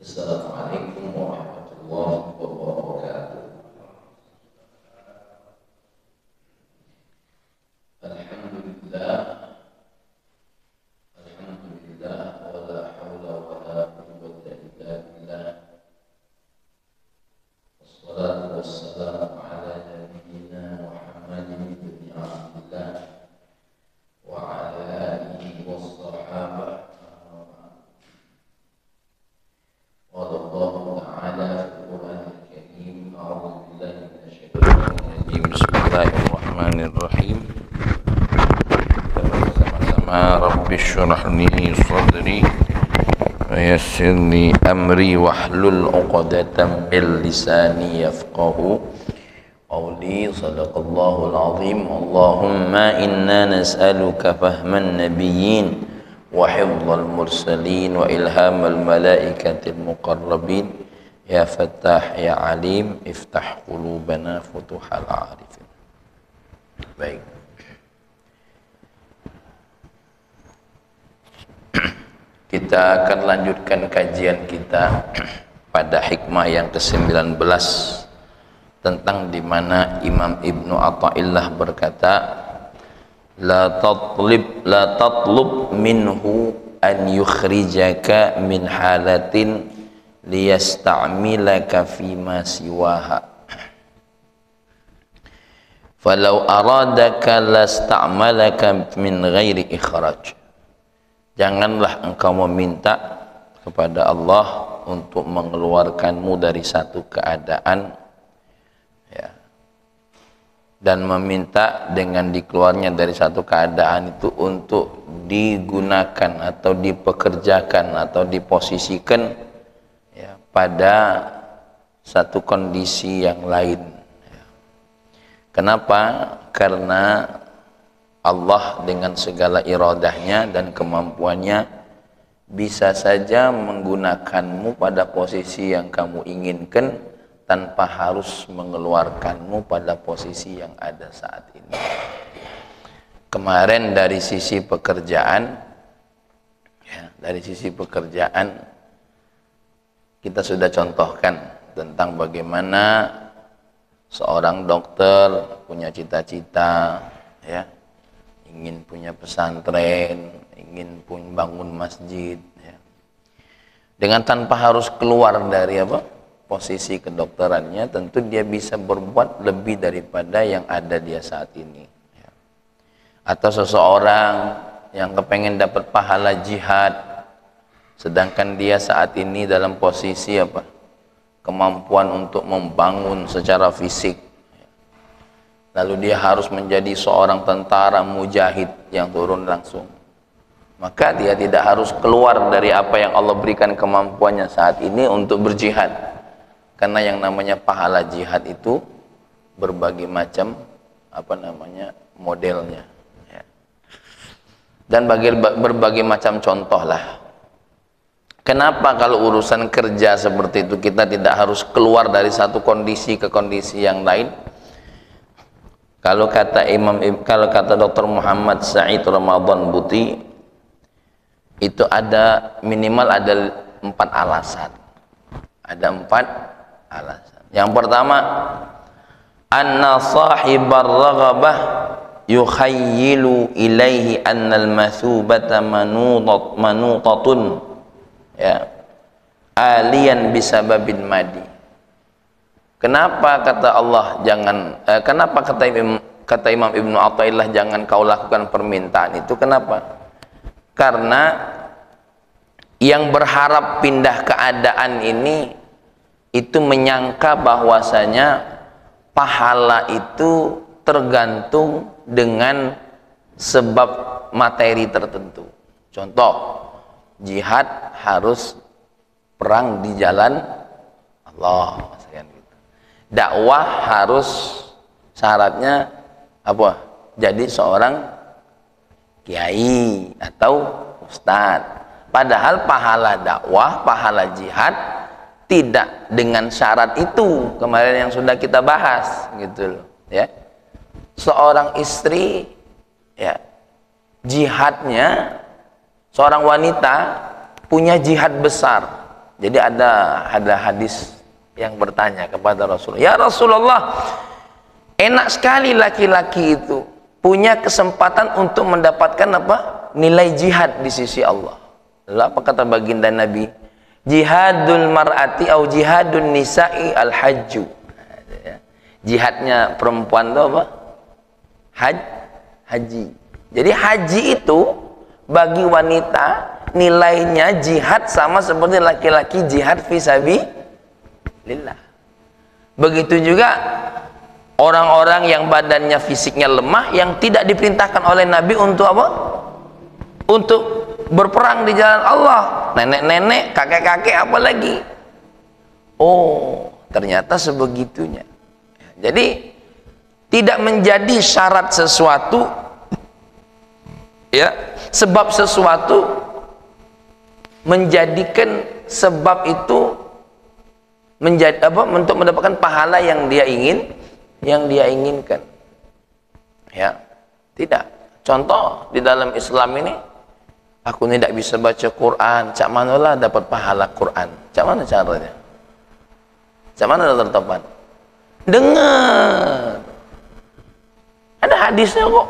Assalamualaikum warahmatullahi wabarakatuh. Alhamdulillah, alhamdulillah, wala haula wala quwwata illa billah. Wassalatu wassalamu ala nabiyyina Muhammadin ibn Abdillah wa ala alihi wassahabah. قال الله تعالى في القرآن الكريم أعوذ بالله من الشيطان الرجيم بسم الله الرحمن الرحيم sama-sama Rabbi syrah li sadri wa yassir li amri wahlul 'uqdatam min lisani yafqahu qawli. Shadaqallahul azim. Allahumma inna nas'aluka fahman nabiyyin wa hifdzal mursalin wa ilhamal malaikatil muqarrabin ya Fattah ya Alim iftah qulubana futuhal arifin. Baik, kita akan lanjutkan kajian kita pada hikmah yang ke-19 tentang di mana Imam Ibnu Athaillah berkata, la tatlub minhu an yukhrijaka min halatin liyasta'milaka fima siwaha falau aradaka lasta'malaka min ghairi ikhraj. Janganlah engkau meminta kepada Allah untuk mengeluarkanmu dari satu keadaan, ya, dan meminta dengan dikeluarnya dari satu keadaan itu untuk digunakan atau dipekerjakan atau diposisikan, ya, pada satu kondisi yang lain, ya. Kenapa? Karena Allah dengan segala iradahnya dan kemampuannya bisa saja menggunakanmu pada posisi yang kamu inginkan tanpa harus mengeluarkanmu pada posisi yang ada saat ini. Kemarin dari sisi pekerjaan, ya, dari sisi pekerjaan kita sudah contohkan tentang bagaimana seorang dokter punya cita-cita, ya, ingin punya pesantren, ingin bangun masjid, ya, dengan tanpa harus keluar dari posisi kedokterannya, tentu dia bisa berbuat lebih daripada yang ada dia saat ini, ya. Atau seseorang yang kepengen dapat pahala jihad, sedangkan dia saat ini dalam posisi kemampuan untuk membangun secara fisik, ya. Lalu dia harus menjadi seorang tentara mujahid yang turun langsung, maka dia tidak harus keluar dari apa yang Allah berikan kemampuannya saat ini untuk berjihad. Karena yang namanya pahala jihad itu berbagai macam modelnya, ya. Dan berbagai macam contoh lah. Kenapa kalau urusan kerja seperti itu kita tidak harus keluar dari satu kondisi ke kondisi yang lain? Kalau kata Dr. Muhammad Said Ramadan Buti, itu minimal ada 4 alasan. Ada 4 alasan. Yang pertama, anna sahibar raghabah yukhayyilu ilaihi annal mathubata manutatun, ya, aliyan bisababin madi. Kenapa kata Allah kenapa kata Imam Ibnu Athaillah jangan kau lakukan permintaan itu? Kenapa? Karena yang berharap pindah keadaan ini itu menyangka bahwasanya pahala itu tergantung dengan sebab materi tertentu. Contoh, jihad harus perang di jalan Allah, dakwah harus syaratnya jadi seorang kiai atau ustadz. Padahal pahala dakwah, pahala jihad tidak dengan syarat itu, kemarin yang sudah kita bahas, gitu loh, ya. Seorang istri, ya, jihadnya, seorang wanita punya jihad besar, Jadi ada hadis yang bertanya kepada Rasulullah, "Ya Rasulullah, enak sekali laki-laki itu punya kesempatan untuk mendapatkan apa? Nilai jihad di sisi Allah." Lalu apa kata baginda Nabi? "Jihadul mar'ati au jihadun nisa'i al-hajju." Jihadnya perempuan itu apa? Haji. Jadi haji itu bagi wanita nilainya jihad sama seperti laki-laki jihad fisabilillah. Begitu juga orang-orang yang badannya fisiknya lemah yang tidak diperintahkan oleh Nabi untuk apa? Untuk berperang di jalan Allah. Nenek-nenek, kakek-kakek apalagi. Oh, ternyata sebegitunya. Jadi tidak menjadi syarat sesuatu, ya, sebab sesuatu menjadikan sebab itu menjadi apa, untuk mendapatkan pahala yang dia inginkan, ya, tidak. Contoh di dalam Islam ini, aku tidak bisa baca Quran, cak manalah dapat pahala Quran? Cak mana caranya? Cak mana tertepat? Dengar, ada hadisnya kok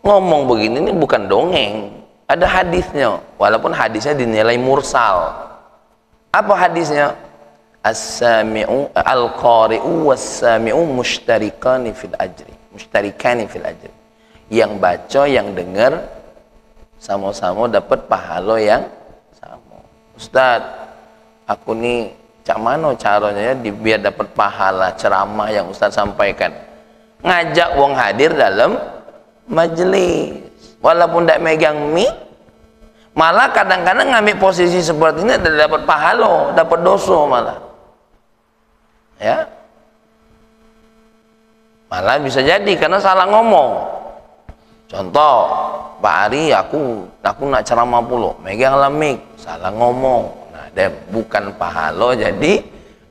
ngomong begini, ini bukan dongeng. Ada hadisnya, walaupun hadisnya dinilai mursal. Apa hadisnya? As-sami'u al-qari'u was-sami'u mushtarikani fil ajri. Yang baca, yang dengar sama-sama dapat pahala yang sama. Ustaz, aku nih cak mana caranya ya biar dapat pahala ceramah yang Ustaz sampaikan? Ngajak wong hadir dalam majelis. Walaupun tidak megang mic, malah kadang-kadang ngambil posisi seperti ini dapat pahala, dapat dosa malah. Ya, malah bisa jadi karena salah ngomong. Contoh, Pak Ari, aku nak ceramah pula, megang mic, salah ngomong. Nah, dia bukan pahala jadi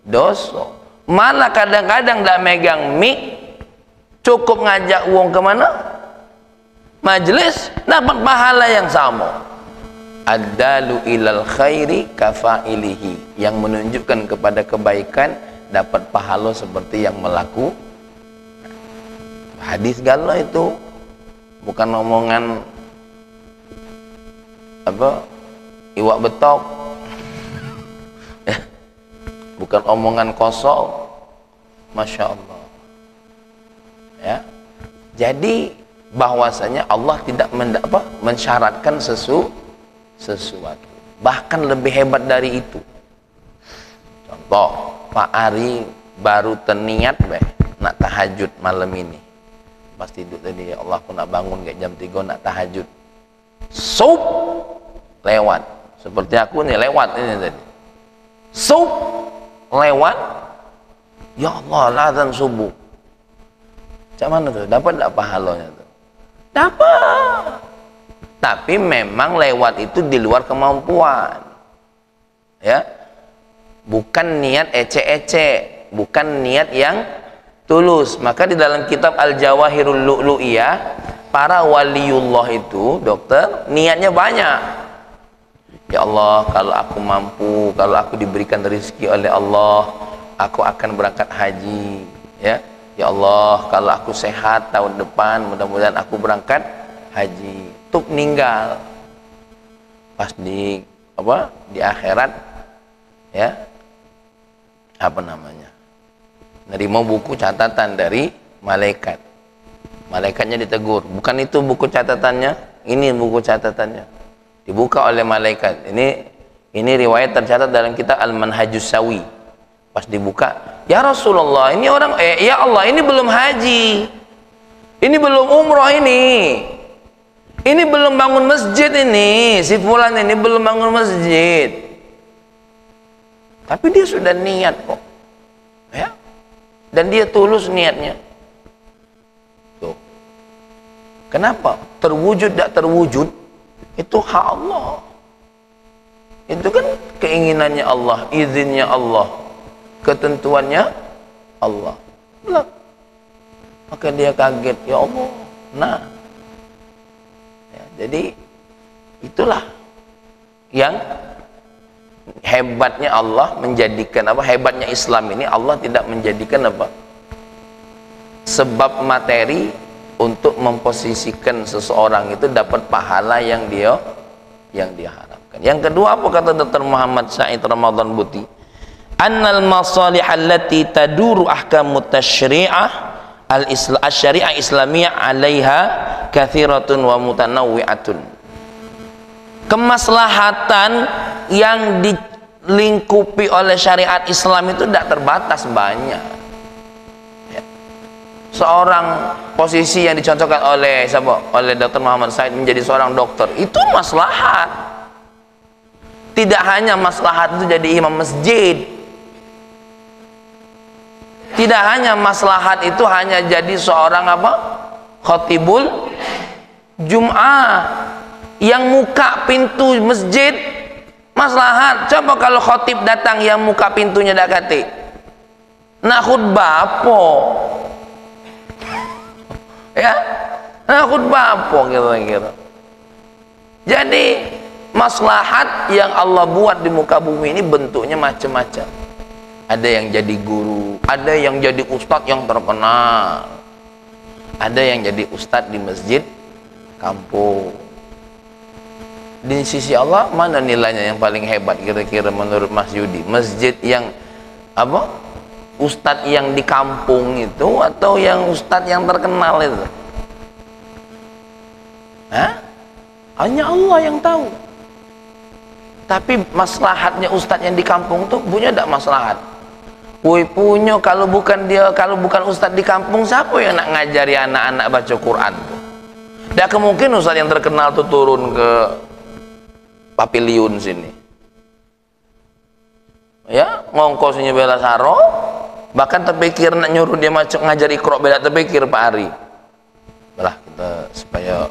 dosa. Malah kadang-kadang tidak megang mic, cukup ngajak uang kemana? Majelis, dapat pahala yang sama. Ad-dalu ilal khairi kafailihi, yang menunjukkan kepada kebaikan dapat pahala seperti yang melakukan. Hadis galau itu bukan omongan apa iwak betok, bukan omongan kosong. Masya Allah, ya. Jadi bahwasanya Allah tidak mensyaratkan sesuatu, bahkan lebih hebat dari itu. Contoh, Pak Ari baru terniat nak tahajud malam ini, pas tidur tadi, ya Allah aku nak bangun kayak jam 3 nak tahajud, lewat seperti aku nih, lewat ini tadi, lewat, ya Allah azan subuh. Macam mana tuh? Dapat tak pahalanya tuh? Dapat. Tapi memang lewat itu di luar kemampuan, ya, bukan niat ece-ece, bukan niat yang tulus. Maka di dalam kitab Al-Jawahirul Lu'lu'iyah, para waliullah itu, dokter, niatnya banyak. Ya Allah, kalau aku mampu, kalau aku diberikan rezeki oleh Allah, aku akan berangkat haji, ya. Ya Allah, kalau aku sehat tahun depan, mudah-mudahan aku berangkat haji. Tuk ninggal pas di akhirat, ya, apa namanya, nerima buku catatan dari malaikat. Malaikatnya ditegur, bukan itu buku catatannya, ini buku catatannya. Dibuka oleh malaikat. Ini riwayat tercatat dalam kitab Al-Manhajus Sawi. Pas dibuka, ya Rasulullah, ini orang, ya Allah, ini belum haji, ini belum umroh, ini belum bangun masjid, ini si fulan ini belum bangun masjid, tapi dia sudah niat kok, ya, dan dia tulus niatnya. Tuh, kenapa? Terwujud tak terwujud itu hak Allah, itu kan keinginannya Allah, izinnya Allah, ketentuannya Allah. Belum. Maka dia kaget, ya Allah. Nah, ya, jadi itulah yang Hebatnya Allah menjadikan apa? Hebatnya Islam ini Allah tidak menjadikan apa? Sebab materi untuk memposisikan seseorang itu dapat pahala yang dia harapkan. Yang kedua apa kata Dr. Muhammad Said Ramadan Buti? Annal masalih allati taduru ahkamut tasyri'ah al-syari'ah islamiyah 'alaiha katsiratun wa mutanawwi'atun. Kemaslahatan yang dilingkupi oleh syariat Islam itu tidak terbatas, banyak. Ya. Seorang posisi yang dicontohkan oleh siapa? Oleh Dr. Muhammad Said menjadi seorang dokter, itu maslahat. Tidak hanya maslahat itu jadi imam masjid. Tidak hanya maslahat itu hanya jadi seorang apa? Khatibul Jum'ah yang muka pintu masjid, maslahat. Coba kalau khatib datang yang muka pintunya dak kate nak khutbah apa? Ya, nak khutbah apa kira-kira. Jadi maslahat yang Allah buat di muka bumi ini bentuknya macam-macam. Ada yang jadi guru, ada yang jadi ustadz yang terkenal, ada yang jadi ustadz di masjid kampung. Di sisi Allah mana nilainya yang paling hebat kira-kira menurut Mas Yudi? Masjid yang apa? Ustadz yang di kampung itu atau yang ustadz yang terkenal itu? Hah? Hanya Allah yang tahu. Tapi maslahatnya ustadz yang di kampung tuh punya tidak maslahat? Woi punya, kalau bukan dia, kalau bukan ustadz di kampung, siapa yang nak ngajari anak-anak baca Quran tuh? Tidak kemungkinan ustadz yang terkenal tuh turun ke Pavilion sini. Ya, ngongkosnya bela saro, bahkan terpikir nak nyuruh dia ngajar Iqra bela terpikir Pak Ari. Belah kita supaya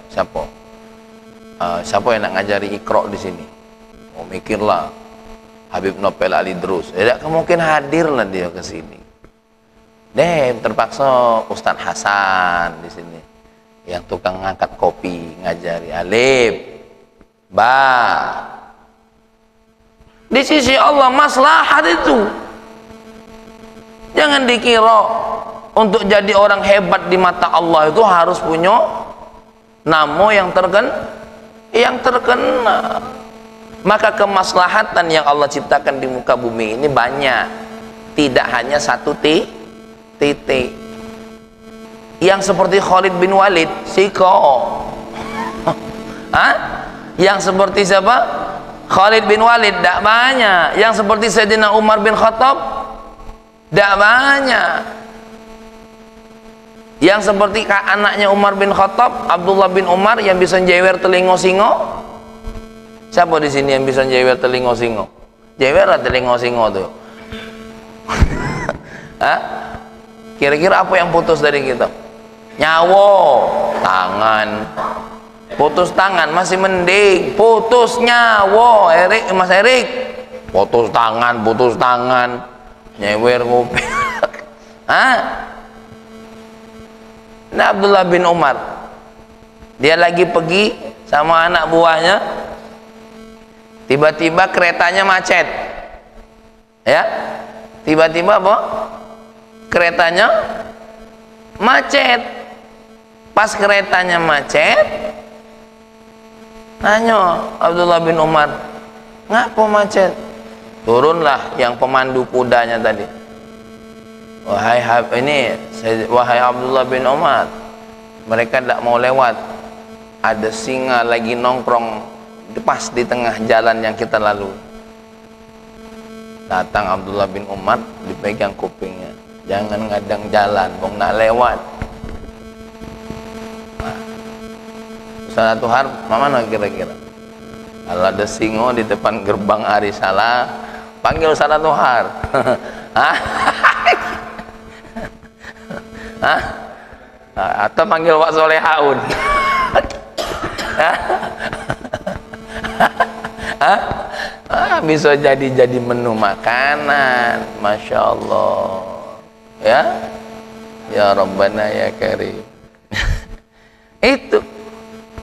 siapa yang nak ngajari Iqra di sini? Oh mikirlah Habib Nopel Ali Drus. Tidak kemungkinan hadirlah dia ke sini. Terpaksa Ustadz Hasan di sini yang tukang ngangkat kopi ngajari alif ba. Di sisi Allah maslahat itu. Jangan dikira untuk jadi orang hebat di mata Allah itu harus punya nama yang terkenal. Maka kemaslahatan yang Allah ciptakan di muka bumi ini banyak, tidak hanya satu titik. Yang seperti Khalid bin Walid, yang seperti siapa? Khalid bin Walid, tidak banyak. Yang seperti Sayyidina Umar bin Khattab, tidak banyak. Yang seperti anaknya Umar bin Khattab, Abdullah bin Umar yang bisa jewer telinga singo. Siapa di sini yang bisa jewer telinga singo? Jewer lah telinga singo tuh. Kira-kira apa yang putus dari kita? Nyawa, tangan. Putus tangan masih mending, putus nyawa. Mas Erik, putus tangan, nyewer kopi. Nah, Abdullah bin Umar, dia lagi pergi sama anak buahnya, tiba-tiba keretanya macet. Ya, tiba-tiba apa? Keretanya macet. Pas keretanya macet, nanya Abdullah bin Umar, ngapa macet? Turunlah yang pemandu kudanya tadi. Wahai Abdullah bin Umar, mereka tidak mau lewat. Ada singa lagi nongkrong pas di tengah jalan yang kita lalui. Datang Abdullah bin Umar, dipegang kupingnya. Jangan ngadang jalan, bong nak lewat. Ustaz Tuhar, mana kira-kira? Kalau ada singo di depan gerbang Arisala, panggil Ustaz Tuhar. Atau panggil Wak Solehaun. Bisa jadi menu makanan, Masya Allah. Ya Rabbana ya Karim. Itu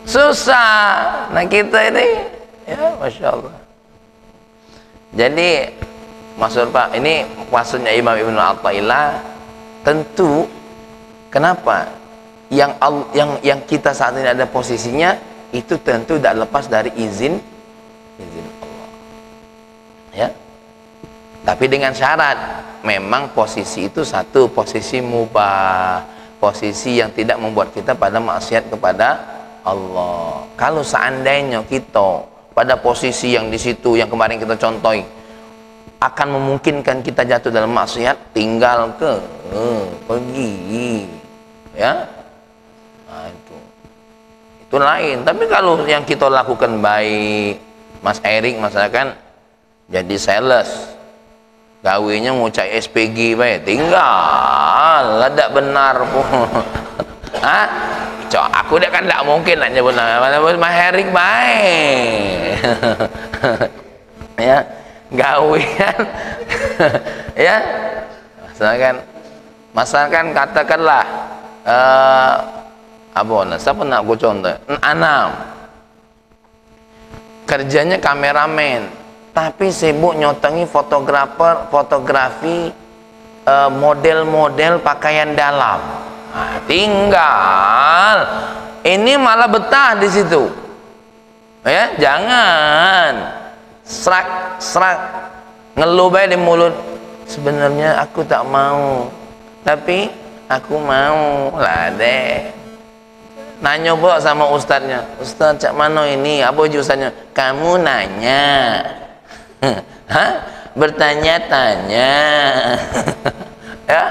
susah. Nah kita ini, ya Masya Allah. Jadi maksud Pak, ini maksudnya Imam Ibnu Athaillah, tentu kenapa yang kita saat ini ada posisinya itu tentu tidak lepas dari izin Allah. Ya. Tapi dengan syarat memang posisi itu satu posisi mubah, posisi yang tidak membuat kita pada maksiat kepada Allah. Kalau seandainya kita pada posisi yang di situ yang kemarin kita contohi akan memungkinkan kita jatuh dalam maksiat, tinggal pergi, ya. Nah, itu lain. Tapi kalau yang kita lakukan baik, Mas Erik misalkan jadi sales, gawenya mau cari SPG baik, tinggal tidak benar pun. Hah? Aku dia kan tidak mungkin nak nyebut nama Mas Erik baik. Ya, gawean. Ya, masakan katakanlah siapa nak aku contoh? Anam kerjanya kameramen, tapi sibuk nyotengi fotografi model-model pakaian dalam. Nah, tinggal ini malah betah di situ, ya. Jangan serak ngeluh baik di mulut, sebenarnya aku tak mau tapi aku mau lah deh. Nanya pula sama ustadznya, Ustadz cak mana ini, apa ustadznya? Kamu nanya. Hah? Bertanya-tanya. Ya.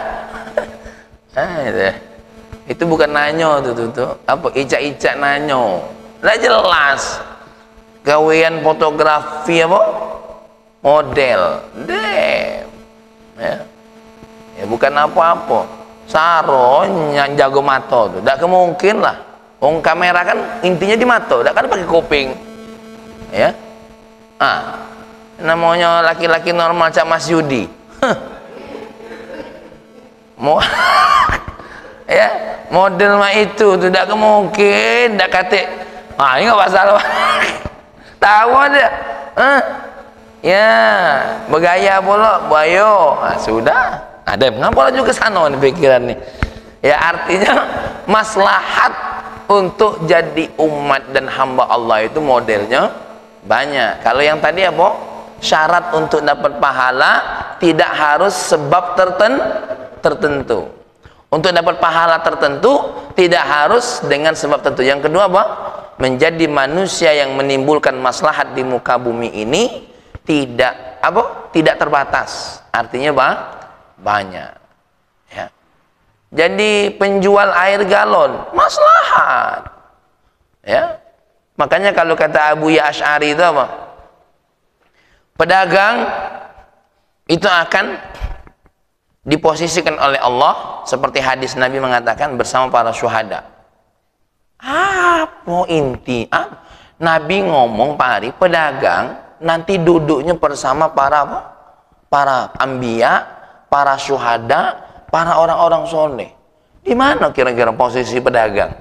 Itu bukan nanyo tuh. Apa icak-icak nanyo. Lah jelas. Gawean fotografi apa? Model. Ya. Ya bukan apa-apa. Saro yang jago mata tuh. Tak kemungkin lah. Kamera kan intinya di mata, tak kan pakai kuping. Ya. Namanya laki-laki normal cak Mas Yudi. Ya, model mah itu tidak mungkin, tidak kate. Ini nggak masalah. Tahu ada. Ya, bergaya pula, bayo. Sudah. Ada ngapa juga sana nih pikiran nih. Ya artinya maslahat untuk jadi umat dan hamba Allah itu modelnya banyak. Kalau yang tadi apa? Syarat untuk dapat pahala tidak harus sebab tertentu. Untuk dapat pahala tertentu tidak harus dengan sebab tertentu. Yang kedua apa? Menjadi manusia yang menimbulkan maslahat di muka bumi ini tidak terbatas. Artinya apa? Banyak. Ya. Jadi penjual air galon maslahat. Ya. Makanya kalau kata Abu Ya Asy'ari itu apa? Pedagang itu akan diposisikan oleh Allah seperti hadis Nabi mengatakan bersama para syuhada. Apa inti? Nabi ngomong Pak Ari, pedagang nanti duduknya bersama para anbiya, para syuhada, para orang-orang soleh. Di mana kira-kira posisi pedagang?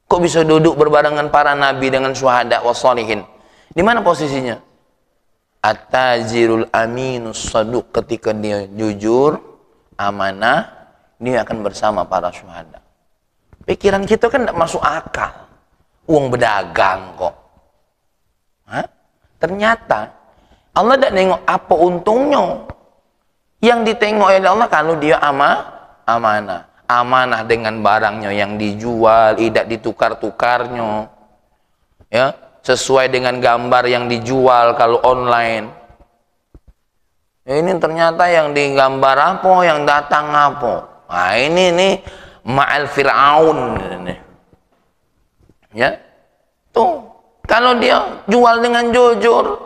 Kok bisa duduk berbarengan para nabi dengan syuhada wassalihin? Di mana posisinya? At-tajirul aminus saduq, ketika dia jujur, amanah, dia akan bersama para syuhada. Pikiran kita kan tidak masuk akal. Uang berdagang kok. Ternyata Allah tidak nengok apa untungnya. Yang ditengok oleh Allah kalau dia amanah. Amanah dengan barangnya yang dijual, tidak ditukar-tukarnya. Ya. Sesuai dengan gambar yang dijual kalau online. Ini ternyata yang digambar apa, yang datang apa. Nah ini ma'al fir'aun. Ya. Tuh, kalau dia jual dengan jujur,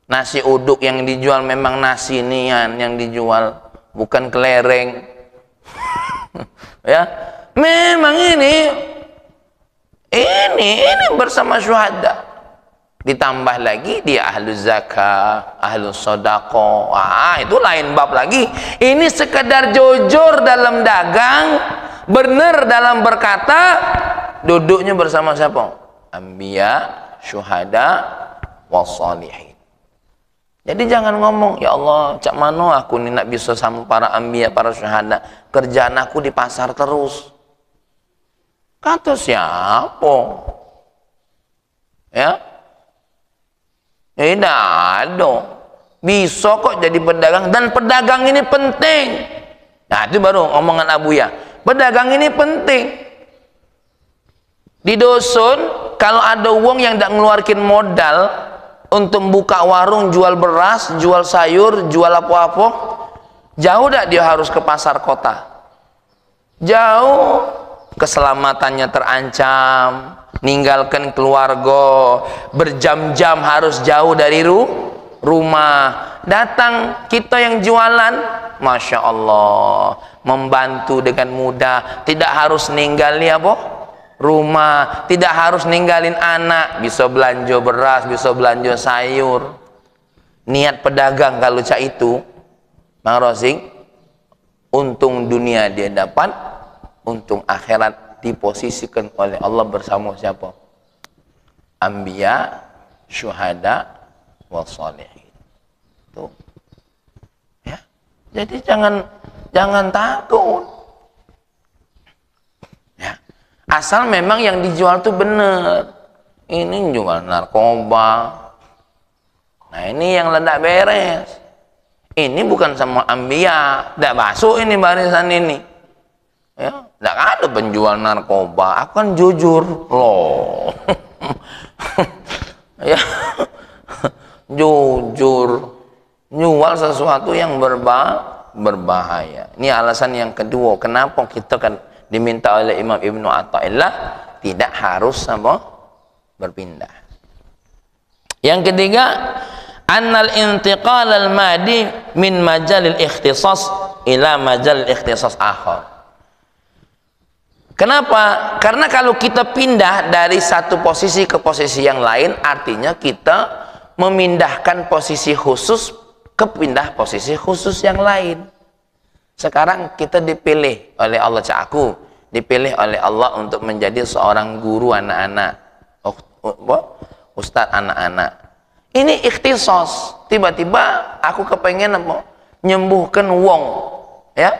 nasi uduk yang dijual memang nasi nian yang dijual, bukan kelereng. Ya. Memang ini bersama syuhada. Ditambah lagi dia ahlu zakah, ahlu sodako. Itu lain bab lagi. Ini sekedar jujur dalam dagang, benar dalam berkata, duduknya bersama siapa? Anbiya, syuhada, wassalihin. Jadi jangan ngomong, ya Allah, cak mano aku nih nak bisa sama para anbiya, para syuhada, kerjaan aku di pasar terus. Kata siapa? Ya? Tidak ada. Bisa kok jadi pedagang, dan pedagang ini penting. Nah, itu baru omongan Abuya. Pedagang ini penting. Di dusun, kalau ada uang yang tidak ngeluarkan modal untuk buka warung, jual beras, jual sayur, jual apa-apa, jauh tak dia harus ke pasar kota. Jauh, keselamatannya terancam, ninggalkan keluarga, berjam-jam harus jauh dari rumah. Datang kita yang jualan, Masya Allah, membantu dengan mudah, tidak harus ninggalin apa? Rumah, tidak harus ninggalin anak, bisa belanja beras, bisa belanja sayur. Niat pedagang kalau cak itu, Bang Rosing, untung dunia dia dapat, untung akhirat diposisikan oleh Allah bersama siapa? Anbiya, syuhada, wassalihin. Tuh. Ya. Jadi jangan takut. Ya. Asal memang yang dijual tuh bener. Ini jual narkoba. Nah, ini yang ledak beres. Ini bukan sama anbiya, tidak masuk ini barisan ini. Ya, tidak ada penjual narkoba. Aku kan jujur loh. Ya, jujur, jual sesuatu yang berbahaya. Ini alasan yang kedua, kenapa kita kan diminta oleh Imam Ibnu Athaillah tidak harus sama berpindah. Yang ketiga, annal intiqal al-madi min majalil ikhtisas ila majalil ikhtisas akhar. Kenapa? Karena kalau kita pindah dari satu posisi ke posisi yang lain, artinya kita memindahkan posisi khusus ke pindah posisi khusus yang lain. Sekarang kita dipilih oleh Allah, aku dipilih oleh Allah untuk menjadi seorang guru anak-anak, ustadz anak-anak. Ini ikhtisas. Tiba-tiba aku kepengen apa? Nyembuhkan wong, ya.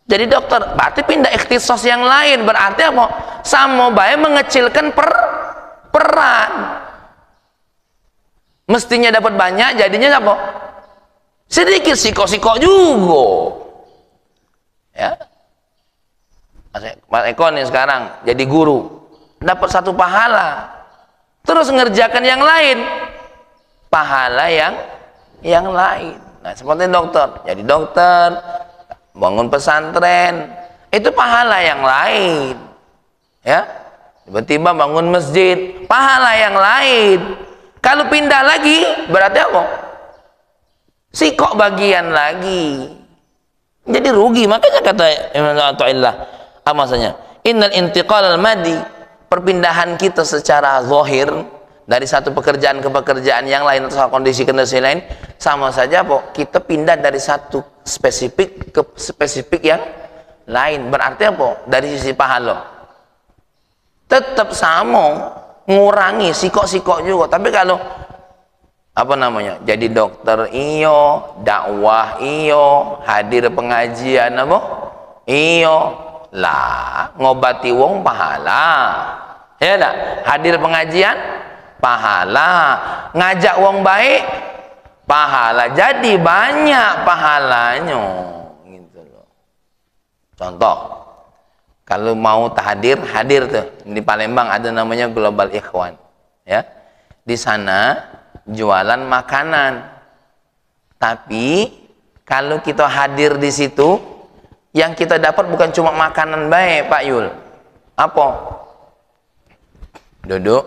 Jadi dokter, berarti pindah ikhtisas yang lain, berarti apa? Sama baik mengecilkan peran. Mestinya dapat banyak, jadinya apa? Sedikit siko-siko juga. Ya. Mas Eko nih sekarang jadi guru, dapat satu pahala. Terus ngerjakan yang lain, pahala yang lain. Nah, seperti dokter, jadi dokter, bangun pesantren, itu pahala yang lain. Ya, tiba-tiba bangun masjid, pahala yang lain. Kalau pindah lagi, berarti apa? Sikok bagian lagi. Jadi rugi. Makanya kata Imam Athaillah, apa maksudnya? Innal intiqal al-madi, perpindahan kita secara zahir dari satu pekerjaan ke pekerjaan yang lain atau kondisi lain, sama saja kok kita pindah dari satu spesifik ke spesifik yang lain. Berarti apa? Dari sisi pahala tetap sama, ngurangi sikok-sikok juga. Tapi kalau apa namanya, jadi dokter iyo, dakwah iyo, hadir pengajian apa iyo lah, ngobati wong pahala, ya dah, hadir pengajian pahala, ngajak wong baik pahala, jadi banyak pahalanya gitu loh. Contoh, kalau mau hadir tuh di Palembang ada namanya Global Ikhwan, ya. Di sana jualan makanan. Tapi kalau kita hadir di situ, yang kita dapat bukan cuma makanan baik, Pak Yul. Apa? Duduk,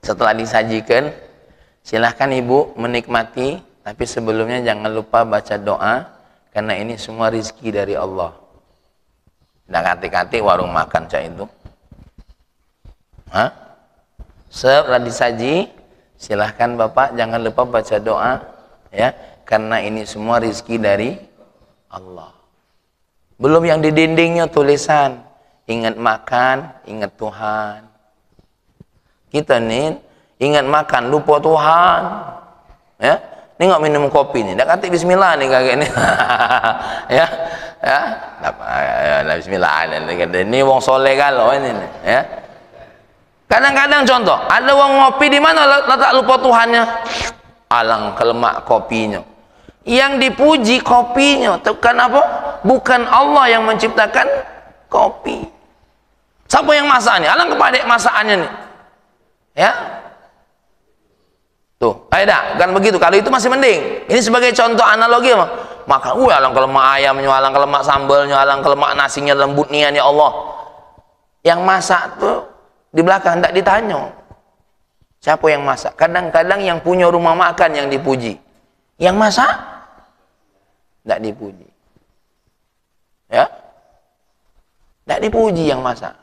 setelah disajikan, silahkan ibu menikmati, tapi sebelumnya jangan lupa baca doa, karena ini semua rizki dari Allah. Nggak kati-kati warung makan cak itu. Hah? Setelah disaji, silahkan Bapak jangan lupa baca doa, ya, karena ini semua rizki dari Allah. Belum yang di dindingnya tulisan, ingat makan, ingat Tuhan. Kita nih ingat makan, lupa Tuhan, ya. nengok minum kopi nih, dak kata bismillah nih kakek nih. Ya. Ya, bismillah. Ini wong soleh kalau ini nih, ya. Kadang-kadang contoh, ada wong ngopi di mana letak lupa Tuhannya. Alang kelemak kopinya. Yang dipuji kopinya, bukan apa? Bukan Allah yang menciptakan kopi. Siapa yang masak nih? Alang kepada masakannya nih. Ya. Tuh, dah, kan begitu. Kalau itu masih mending. Ini sebagai contoh analogi mah. Maka, alang kelemak ayamnya, alang kelemak sambalnya, alang kelemak nasinya lembut nih ya Allah. Yang masak tuh di belakang tidak ditanya. Siapa yang masak? Kadang-kadang yang punya rumah makan yang dipuji. Yang masak tidak dipuji. Ya? Tidak dipuji yang masak.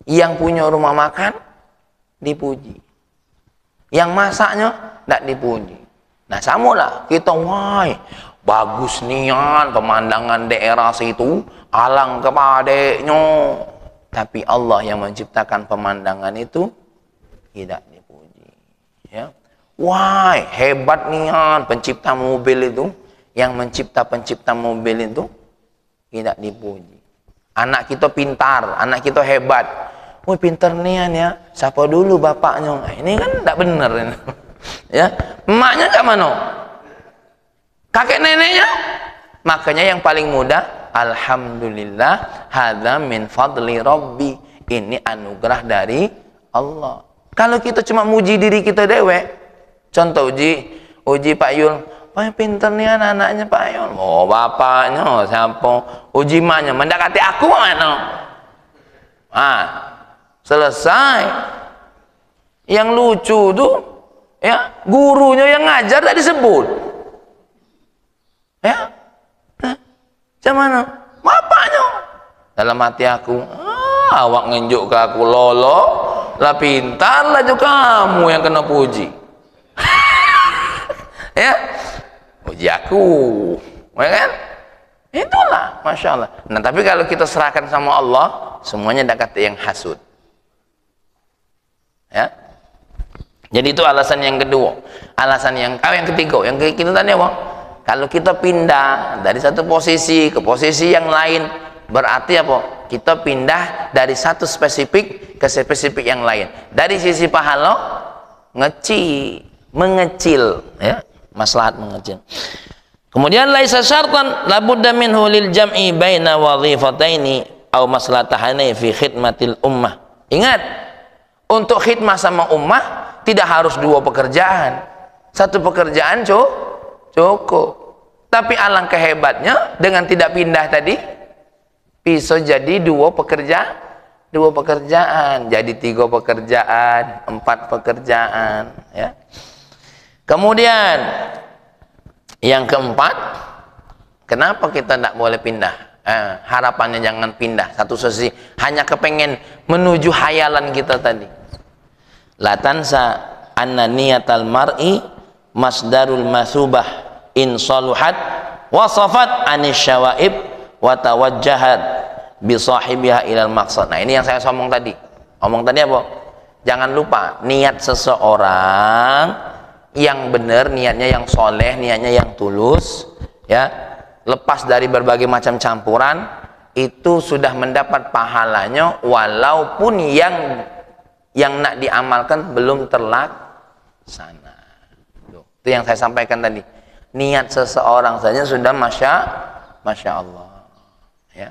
Yang punya rumah makan dipuji. Yang masaknya tidak dipuji. Nah, samalah kita, wah, bagus nian pemandangan daerah situ, alang kepadanya. Tapi Allah yang menciptakan pemandangan itu tidak dipuji. Ya. Wah, hebat nian pencipta mobil itu, yang pencipta mobil itu tidak dipuji. Anak kita pintar, anak kita hebat. Wih, pintar nian ya. Siapa dulu bapaknya? Nah, ini kan tidak benar ini. Ya, emaknya ke mana? Kakek neneknya? Makanya yang paling mudah, alhamdulillah, hadza min fadli rabbi. Ini anugerah dari Allah. Kalau kita cuma muji diri kita dewek, contoh uji Pak Yul, wah pinter nih anak-anaknya Pak Yul. Oh, bapaknya siapa? Uji maknya, mendekati aku mana? Ah, selesai. Yang lucu tuh, ya, gurunya yang ngajar tak disebut. Ya, macam mana? Bapaknya. Dalam hati aku, awak ngenjuk ke aku lolo, lah pintar lah juga kamu yang kena puji. Ya, puji aku, ya kan? Itulah, masya Allah. Nah, tapi kalau kita serahkan sama Allah, semuanya ada kata yang hasud. Ya. Jadi itu alasan yang kedua. Alasan yang ketiga, yang kita tanya apa? Kalau kita pindah dari satu posisi ke posisi yang lain, berarti apa? Kita pindah dari satu spesifik ke spesifik yang lain. Dari sisi pahala mengecil, ya, maslahat mengecil. Kemudian laisa syartan labudda minhu lil jam'i baina wadhifataini aw maslahatahani fi khidmatil ummah. Ingat, untuk khidmah sama ummah tidak harus dua pekerjaan. Satu pekerjaan cukup. Tapi alangkah hebatnya dengan tidak pindah tadi bisa jadi dua pekerjaan, jadi 3 pekerjaan, 4 pekerjaan, ya. Kemudian yang keempat, kenapa kita tidak boleh pindah? Harapannya jangan pindah satu sisi, hanya kepengen menuju hayalan kita tadi. La tansa anna niyatal mar'i masdarul masubah in saluhat wasafat anis syawaib wa tawajjahat bi sahibiha ilal maqsad. Nah, ini yang saya omong tadi. Omong tadi apa? Jangan lupa niat seseorang yang benar, niatnya yang soleh, niatnya yang tulus, ya, lepas dari berbagai macam campuran, itu sudah mendapat pahalanya walaupun yang nak diamalkan belum terlaksana. Itu yang saya sampaikan tadi. Niat seseorang saja sudah masya Allah, ya.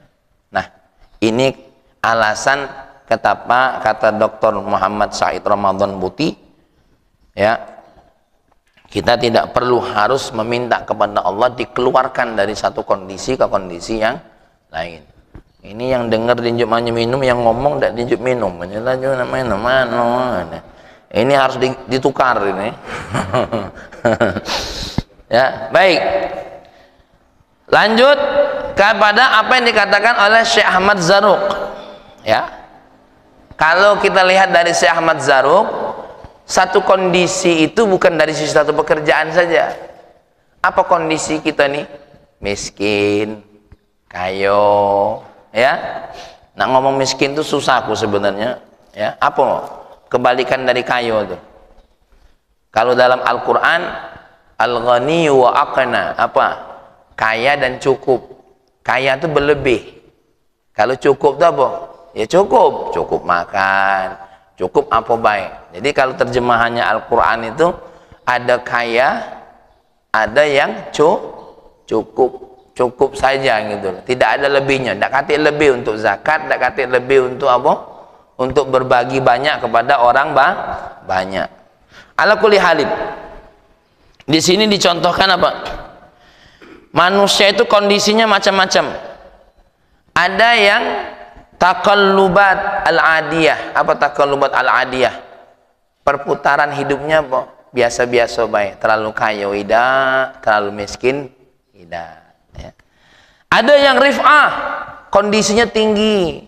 Nah, ini alasan kata Dr. Muhammad Said Ramadan Buti, ya, kita tidak perlu harus meminta kepada Allah dikeluarkan dari satu kondisi ke kondisi yang lain. Ini yang dengar dinjuk minum, yang ngomong tidak dinjuk minum, ini harus ditukar ini. Ya, baik. Lanjut kepada apa yang dikatakan oleh Syekh Ahmad Zarruq. Ya. Kalau kita lihat dari Syekh Ahmad Zarruq, satu kondisi itu bukan dari sisi satu pekerjaan saja. Apa kondisi kita nih? Miskin, kayo, ya. Nah, ngomong miskin itu susah aku sebenarnya, ya. Apa kebalikan dari kayo tuh? Kalau dalam Al-Qur'an Al-ghani wa aqna. Apa? Kaya dan cukup. Kaya itu berlebih. Kalau cukup itu apa? Ya cukup. Cukup makan. Cukup apa baik. Jadi kalau terjemahannya Al-Quran itu ada kaya, ada yang cukup. Cukup saja gitu. Tidak ada lebihnya. Tidak kata lebih untuk zakat, tidak kata lebih untuk apa? Untuk berbagi banyak kepada orang banyak. Ala kulli halin. Di sini dicontohkan apa? Manusia itu kondisinya macam-macam. Ada yang taqallubat al-adiyah. Apa taqallubat al-adiyah? Perputaran hidupnya biasa-biasa baik. Terlalu kaya tidak, terlalu miskin tidak. Ya. Ada yang rif'ah, kondisinya tinggi,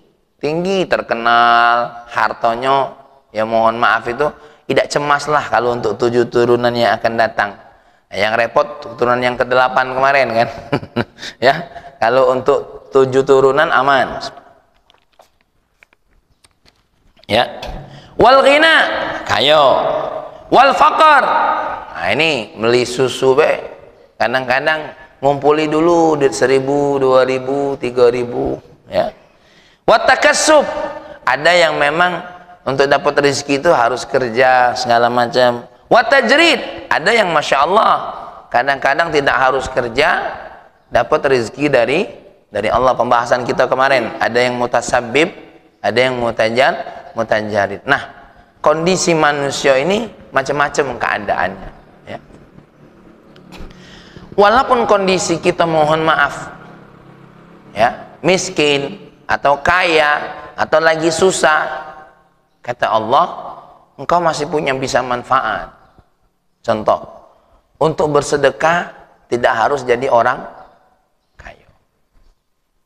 terkenal, hartanya, ya mohon maaf itu tidak cemas lah kalau untuk 7 turunan yang akan datang. Yang repot turunan yang ke-8 kemarin kan. Ya, kalau untuk 7 turunan aman. Ya. Wal ghina, kayo. Wal faqar. Nah, ini beli susu be. Kadang-kadang ngumpuli dulu duit 1.000, 2.000, 3.000, ya. Wa takassub. Ada yang memang untuk dapat rezeki itu harus kerja segala macam. Wa tajrid. Ada yang masya Allah kadang-kadang tidak harus kerja dapat rezeki dari Allah. Pembahasan kita kemarin, ada yang mutasabbib, ada yang mutajarid. Nah, kondisi manusia ini macam-macam keadaannya, ya. Walaupun kondisi kita mohon maaf, ya, miskin atau kaya atau lagi susah, kata Allah, engkau masih punya bisa manfaat. Contoh, untuk bersedekah tidak harus jadi orang kaya,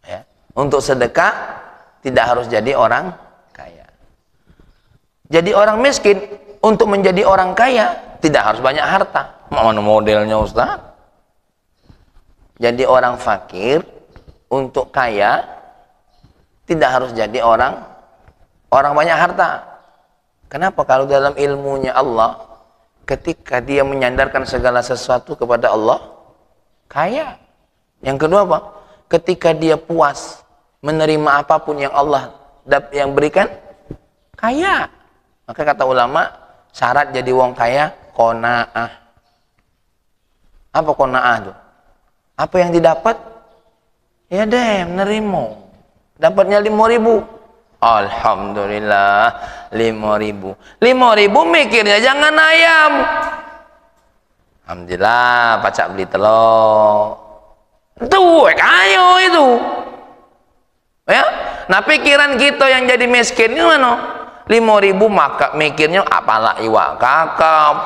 ya. Untuk sedekah tidak harus jadi orang kaya. Jadi orang miskin untuk menjadi orang kaya tidak harus banyak harta. Mana modelnya Ustaz? Jadi orang fakir untuk kaya tidak harus jadi orang banyak harta. Kenapa? Kalau dalam ilmunya Allah, ketika dia menyandarkan segala sesuatu kepada Allah, kaya. Yang kedua apa? Ketika dia puas menerima apapun yang Allah yang berikan, kaya. Maka kata ulama, syarat jadi wong kaya qanaah. Apa qanaah itu? Apa yang didapat? Ya deh, menerima. Dapatnya 5.000. Alhamdulillah, 5.000. 5.000 mikirnya jangan ayam. Alhamdulillah, pacak beli telur. Itu kayo itu. Ya? Nah, pikiran kita yang jadi miskin ini mana? 5.000 maka mikirnya apalah iwak kakap.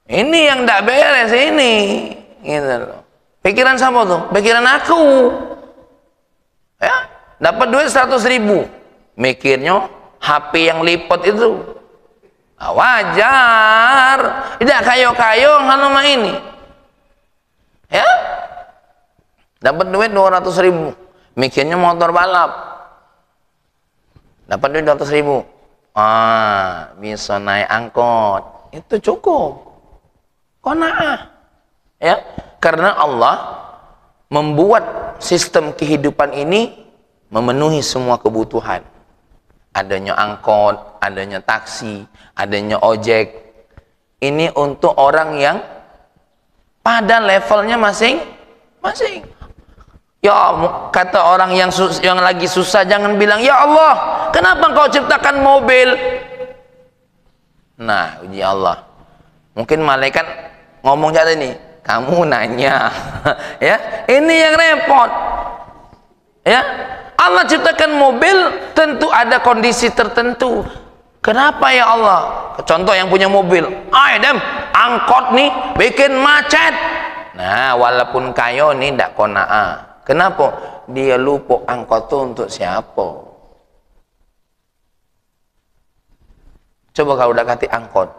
Ini yang tidak beres ini. Gitu loh. Pikiran siapa tuh? Pikiran aku. Ya, dapat duit 100.000. Mikirnya HP yang lipat itu. Nah, wajar. Tidak kayo-kayo nama ini. Ya. Dapat duit 200.000. Mikirnya motor balap. Dapat duit 200.000. Bisa naik angkot. Itu cukup. Qanaah. Ya, karena Allah membuat sistem kehidupan ini memenuhi semua kebutuhan. Adanya angkot, adanya taksi, adanya ojek. Ini untuk orang yang pada levelnya masing-masing. Ya, kata orang yang lagi susah jangan bilang, "Ya Allah, kenapa Engkau ciptakan mobil?" Nah, uji Allah. Mungkin malaikat ngomong cara ini. Kamu nanya, ya, ini yang repot, ya. Allah ciptakan mobil tentu ada kondisi tertentu. Kenapa ya Allah? Contoh yang punya mobil, Adam, angkot nih bikin macet. Nah, walaupun kayo nih ndak qanaah. Kenapa? Dia lupa angkot itu untuk siapa? Coba kalau udah kati angkot,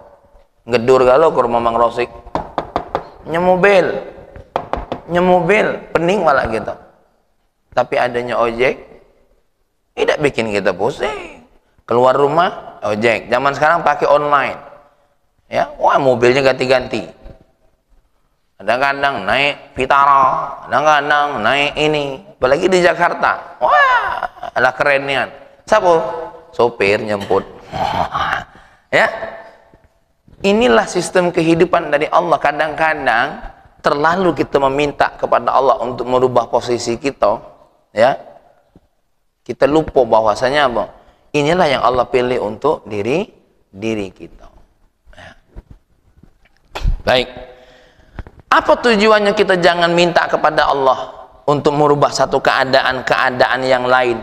ngedur galau ke rumah Mang Rosik. Nyemobil, pening malah gitu. Tapi adanya ojek tidak bikin kita pusing. Keluar rumah ojek. Zaman sekarang pakai online, ya. Wah, mobilnya ganti-ganti. kadang-kadang naik Vitara, kadang-kadang naik ini, apalagi di Jakarta. Wah, ala kerennya. Siapa? Sopir nyemput. Ya, inilah sistem kehidupan dari Allah. Kadang-kadang terlalu kita meminta kepada Allah untuk merubah posisi kita, ya. Kita lupa bahwasanya apa? Inilah yang Allah pilih untuk diri kita. Ya. Baik. Apa tujuannya kita jangan minta kepada Allah untuk merubah satu keadaan yang lain?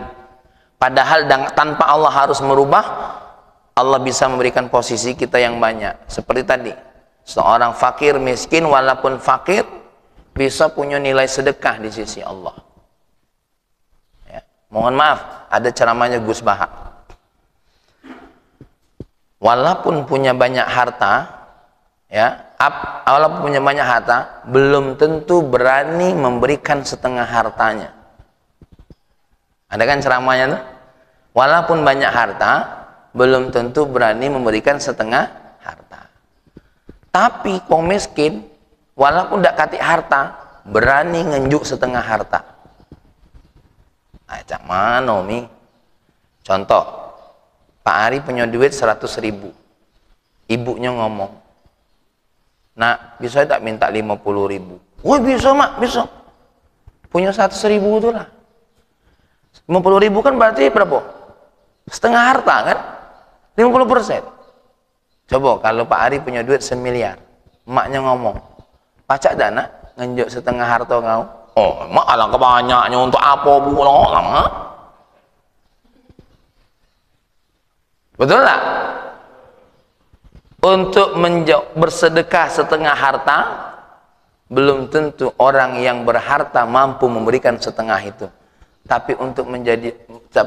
Padahal tanpa Allah harus merubah, Allah bisa memberikan posisi kita yang banyak. Seperti tadi, seorang fakir miskin walaupun fakir bisa punya nilai sedekah di sisi Allah. Ya. Mohon maaf, ada ceramahnya Gus Baha. Walaupun punya banyak harta, ya, walaupun punya banyak harta, belum tentu berani memberikan setengah hartanya. Ada kan ceramahnya tuh? Walaupun banyak harta, belum tentu berani memberikan setengah harta. Tapi kong miskin, walaupun tidak katik harta, berani ngenjuk setengah harta. Acak mana mi? Contoh, Pak Ari punya duit 100.000. Ibunya ngomong, "Nak, bisa tak minta 50.000? Wah, bisa mak, bisa. Punya 100.000 itu lah. 50.000 kan berarti berapa? Setengah harta kan? 50%. Coba kalau Pak Ari punya duit 1.000.000, emaknya ngomong, "Pacak dah nak ngenjuk setengah harta kau?" "Oh, mak alangkah banyaknya, untuk apa bu?" Lama. Betul tak? Untuk bersedekah setengah harta, belum tentu orang yang berharta mampu memberikan setengah itu. Tapi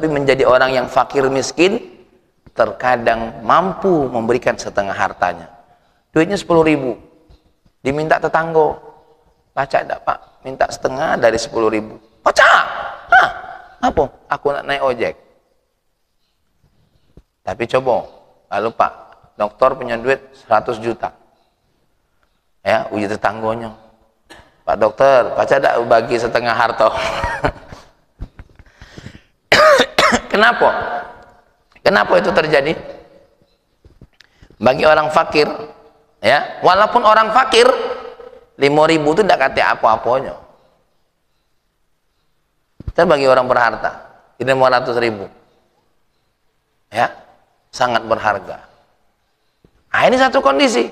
menjadi orang yang fakir miskin, terkadang mampu memberikan setengah hartanya. Duitnya 10.000, diminta tetangga, "Pacak tak pak, minta setengah dari 10.000. "Pacak? Hah? Apa? Aku nak naik ojek." Tapi coba, kalau Pak Dokter punya duit 100 juta, ya, uji tetangganya, "Pak Dokter, pacak tak bagi setengah harta?" Kenapa? Kenapa itu terjadi? Bagi orang fakir, ya, walaupun orang fakir 5.000 itu tidak kata apa-apanya. Tapi bagi orang berharta, ini 500.000, ya, sangat berharga. Nah, ini satu kondisi.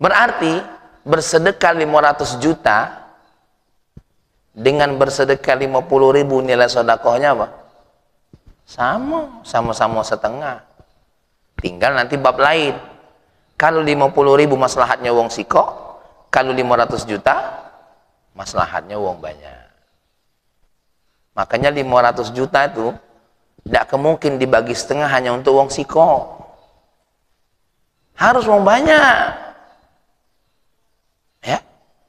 Berarti bersedekah 500 juta dengan bersedekah 50.000 nilai sedekahnya apa? Sama-sama setengah. Tinggal nanti bab lain. Kalau 50.000 maslahatnya wong siko, kalau 500 juta maslahatnya wong banyak. Makanya 500 juta itu tidak kemungkinan dibagi setengah hanya untuk wong siko. Harus wong banyak. Ya,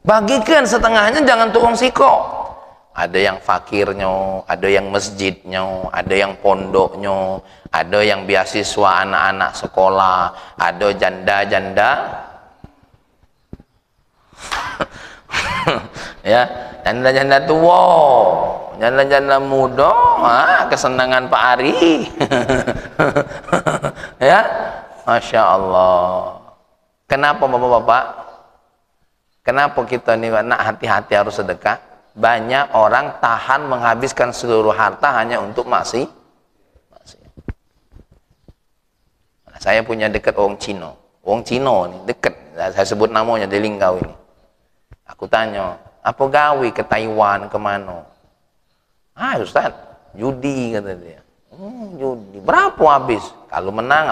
bagikan setengahnya, jangan untuk wong siko. Ada yang fakirnya, ada yang masjidnya, ada yang pondoknya, ada yang beasiswa anak-anak sekolah, ada janda-janda, ya, janda-janda tua, janda-janda muda, kesenangan Pak Ari. Ya, Masya Allah. Kenapa bapak-bapak? Kenapa kita nih nak hati-hati harus sedekah? Banyak orang tahan menghabiskan seluruh harta hanya untuk maksiat. Saya punya dekat orang Cina. Orang Cina nih dekat, saya sebut namanya di Linggau ini. Aku tanya, "Apa gawe ke Taiwan, kemana?" "Ustaz, judi," kata dia. Judi. "Berapa habis?" "Kalau menang,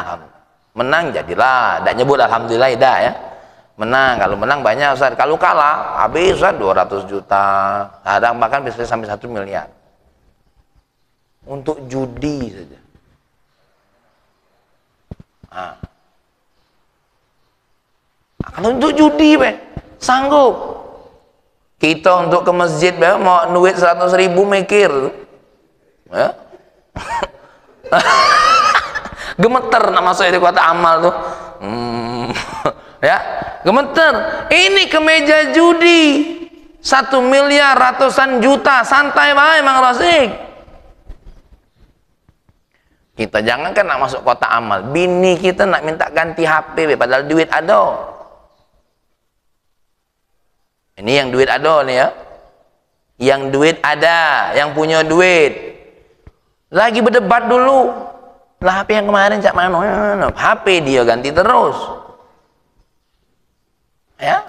menang jadilah." Tak nyebut alhamdulillah dah ya. Menang, kalau menang banyak Ustaz. Kalau kalah, habis Ustaz 200 juta. Kadang bahkan bisa sampai 1 miliar. Untuk judi saja. Kalau untuk judi, sanggup. Kita untuk ke masjid, mau duit 100.000 mikir. Ya? Gemeter nak masuk di kota amal tuh. Ya, gemeter. Ini kemeja judi 1 miliar ratusan juta, santai bae Mang Rosik. Kita jangan kan nak masuk kota amal, bini kita nak minta ganti HP, padahal duit ada. Ini yang duit ada nih ya, yang duit ada, yang punya duit. Lagi berdebat dulu, lah HP yang kemarin cak mana? HP dia ganti terus, ya.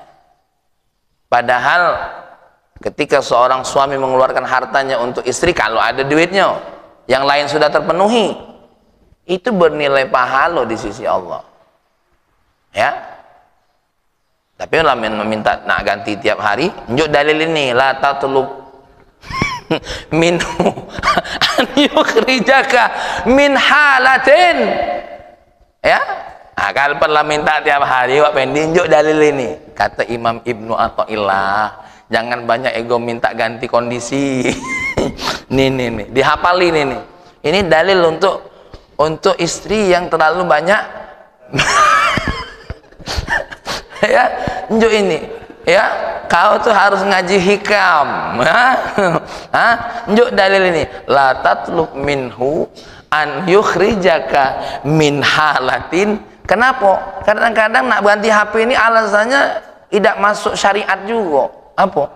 Padahal ketika seorang suami mengeluarkan hartanya untuk istri, kalau ada duitnya, yang lain sudah terpenuhi, itu bernilai pahala di sisi Allah, ya. Tapi lah meminta nak ganti tiap hari, tunjuk dalil ini, la tatlub minhu an yukhrijaka min halatin, ya. Nah, kalau pernah minta tiap hari, wak pending, tunjuk dalil ini. Kata Imam Ibnu Athaillah, jangan banyak ego minta ganti kondisi. nih, dihafali nih. Ini dalil untuk istri yang terlalu banyak. Ya, tunjuk ini. Ya, kau tuh harus ngaji hikam. Tunjuk dalil ini. La tatlub minhu an yukhrijaka min halatin. Kenapa? Kadang-kadang nak ganti HP ini alasannya tidak masuk syariat juga. Apa?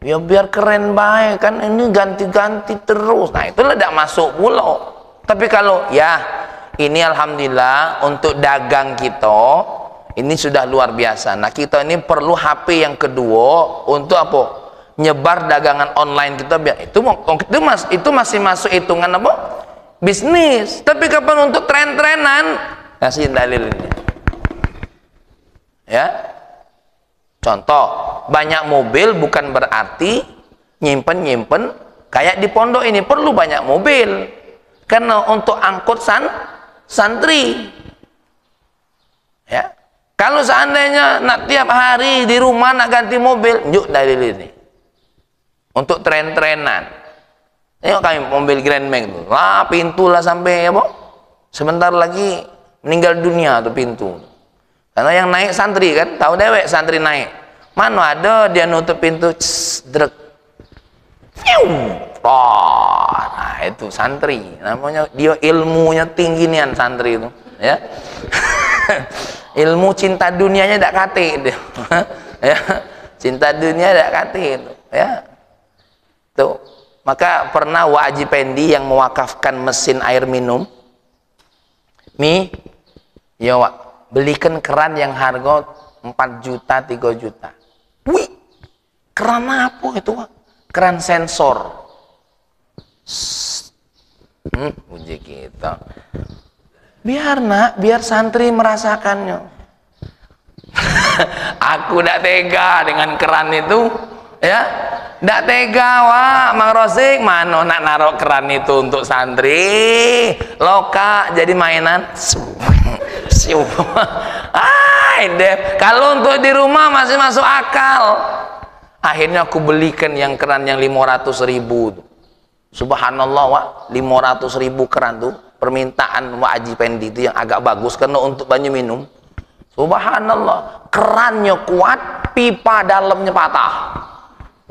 Ya biar keren baik kan, ini ganti-ganti terus. Nah, itulah tidak masuk pula. Tapi kalau ya ini alhamdulillah untuk dagang kita ini sudah luar biasa. Nah, kita ini perlu HP yang kedua untuk apa? Nyebar dagangan online kita, biar itu masih masuk hitungan apa? Bisnis. Tapi kapan untuk tren-trenan? Kasih dalil ini. Ya. Contoh, banyak mobil bukan berarti nyimpen kayak di pondok ini perlu banyak mobil. Karena untuk angkut santri. Ya. Kalau seandainya nak tiap hari di rumah nak ganti mobil, yuk dalil ini. Untuk tren-trenan. Tengok kami mobil Grand Max tuh. Lah pintu lah sampai apa? Sebentar lagi meninggal dunia tuh pintu. Karena yang naik santri kan, tahu dewek santri naik. Mana ada dia nutup pintu, drek. Nah, itu santri. Namanya dia ilmunya tinggi nian santri itu, ya. Ilmu cinta dunianya tidak kate dia. Ya. Cinta dunia tidak kate itu, ya. Tuh. Maka pernah Wak Haji Pendi yang mewakafkan mesin air minum. Ya Wak, belikan keran yang harga 4 juta, 3 juta. Wih, keran apa itu Wak? Keran sensor. Uji kita. Biar nak, biar santri merasakannya. Aku tidak tega dengan keran itu, ya. Tidak tega Wak, Mang Rosik, mana nak naruh keran itu untuk santri, loka jadi mainan. Kalau untuk di rumah masih masuk akal. Akhirnya aku belikan yang keran yang 500.000. Subhanallah Wak, 500.000 keran tuh permintaan Wak Haji Pendi itu yang agak bagus karena untuk banyu minum. Subhanallah, kerannya kuat, pipa dalamnya patah.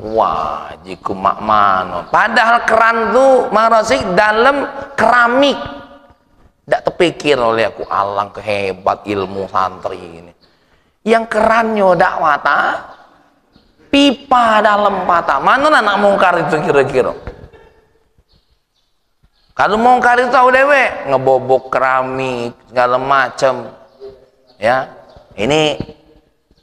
Wah, jiku mak mano. Padahal keran tuh Mang Rosik dalam keramik. Tidak terpikir oleh aku, alang kehebat ilmu santri ini. Yang kerannya dak patah, pipa dalam patah. Mana anak mungkar itu kira-kira? Kalau mungkar itu tahu dewe, ngebobok keramik segala macam. Ya, ini.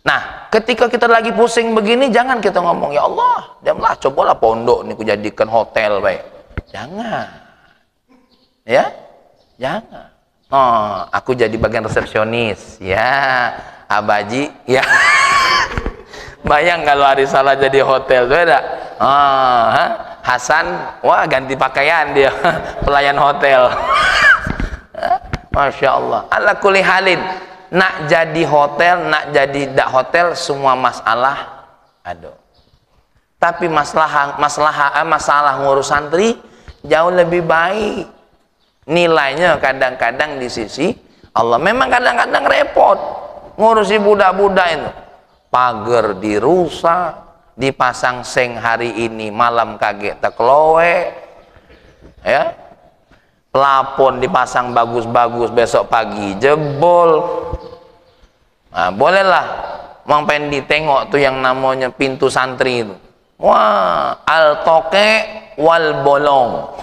Nah, ketika kita lagi pusing begini, jangan kita ngomong, ya Allah, janganlah, cobalah pondok ini kujadikan hotel baik. Jangan. Ya, jangan. Oh, aku jadi bagian resepsionis. Ya, Abaji, ya. Bayang kalau hari salah jadi hotel, beda. Hasan, wah ganti pakaian dia, pelayan hotel. Masya Allah. Ala kulli halin. Nak jadi hotel, nak jadi tidak hotel, semua masalah ada. Tapi masalah ngurus santri jauh lebih baik. Nilainya kadang-kadang di sisi Allah. Memang kadang-kadang repot. ngurusi budak-budak itu. Pagar dirusak, dipasang seng hari ini, malam kaget teklowe, ya. Plafon dipasang bagus-bagus, besok pagi jebol. Nah, bolehlah Mang Pendi tengok tuh yang namanya pintu santri itu. Wah, al-toke wal bolong.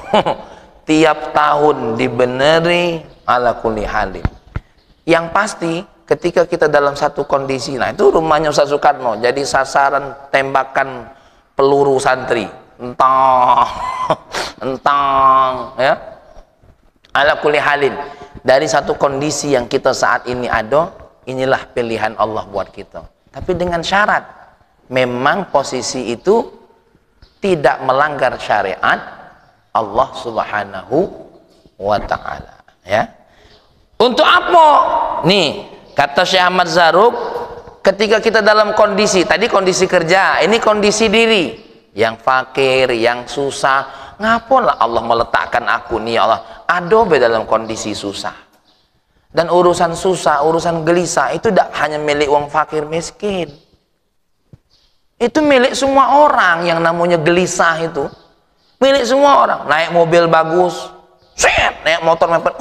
Tiap tahun dibeneri ala kulli halin. Yang pasti ketika kita dalam satu kondisi, nah itu rumahnya Ustaz Soekarno, jadi sasaran tembakan peluru santri. Entang, entang, ya. Ala kulli halin. Dari satu kondisi yang kita saat ini ada, inilah pilihan Allah buat kita. Tapi dengan syarat, memang posisi itu tidak melanggar syariat Allah Subhanahu wa ta'ala, ya. Untuk apa? Nih, kata Syekh Ahmad Zarruq, ketika kita dalam kondisi, tadi kondisi kerja, ini kondisi diri, yang fakir, yang susah, ngapalah Allah meletakkan aku nih, Allah ada dalam kondisi susah. Dan urusan susah, urusan gelisah itu tidak hanya milik wong fakir miskin. Itu milik semua orang yang namanya gelisah itu. Milik semua orang. Naik mobil bagus, set, naik motor mepet,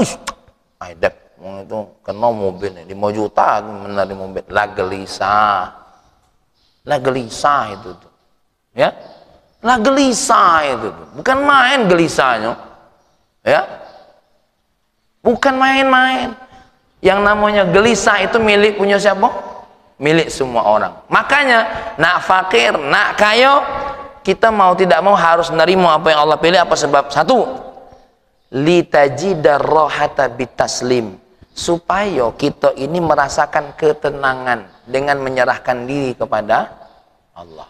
aidek, wong itu kena mobil 5 juta menarik mobil. Lah gelisah. Lah gelisah itu tuh. Ya? Lah gelisah itu tuh. Bukan main gelisahnya. Ya? Bukan main-main. Yang namanya gelisah itu milik punya siapa? Milik semua orang. Makanya nak fakir, nak kaya, kita mau tidak mau harus nerima apa yang Allah pilih. Apa sebab? Satu, litajidar rohata bitaslim, supaya kita ini merasakan ketenangan dengan menyerahkan diri kepada Allah.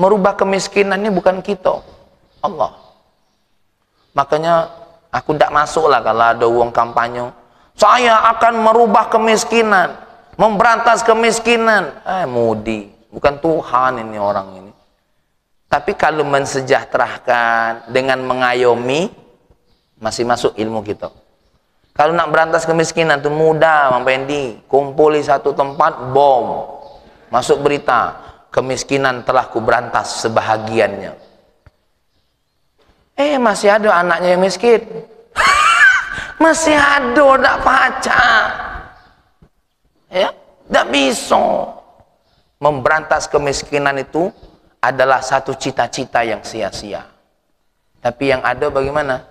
Merubah kemiskinan ini bukan kita, Allah. Makanya aku tidak masuklah kalau ada uang kampanye. Saya akan merubah kemiskinan, memberantas kemiskinan. Mudi, bukan Tuhan ini orang ini. Tapi kalau mensejahterakan dengan mengayomi, masih masuk ilmu kita. Kalau nak berantas kemiskinan itu mudah, Mang Pendi. Kumpuli satu tempat, bom, masuk berita, kemiskinan telah kuberantas sebahagiannya. Masih ada anaknya yang miskin. Masih ada, tak baca. Ya, tak bisa. Memberantas kemiskinan itu adalah satu cita-cita yang sia-sia. Tapi yang ada bagaimana?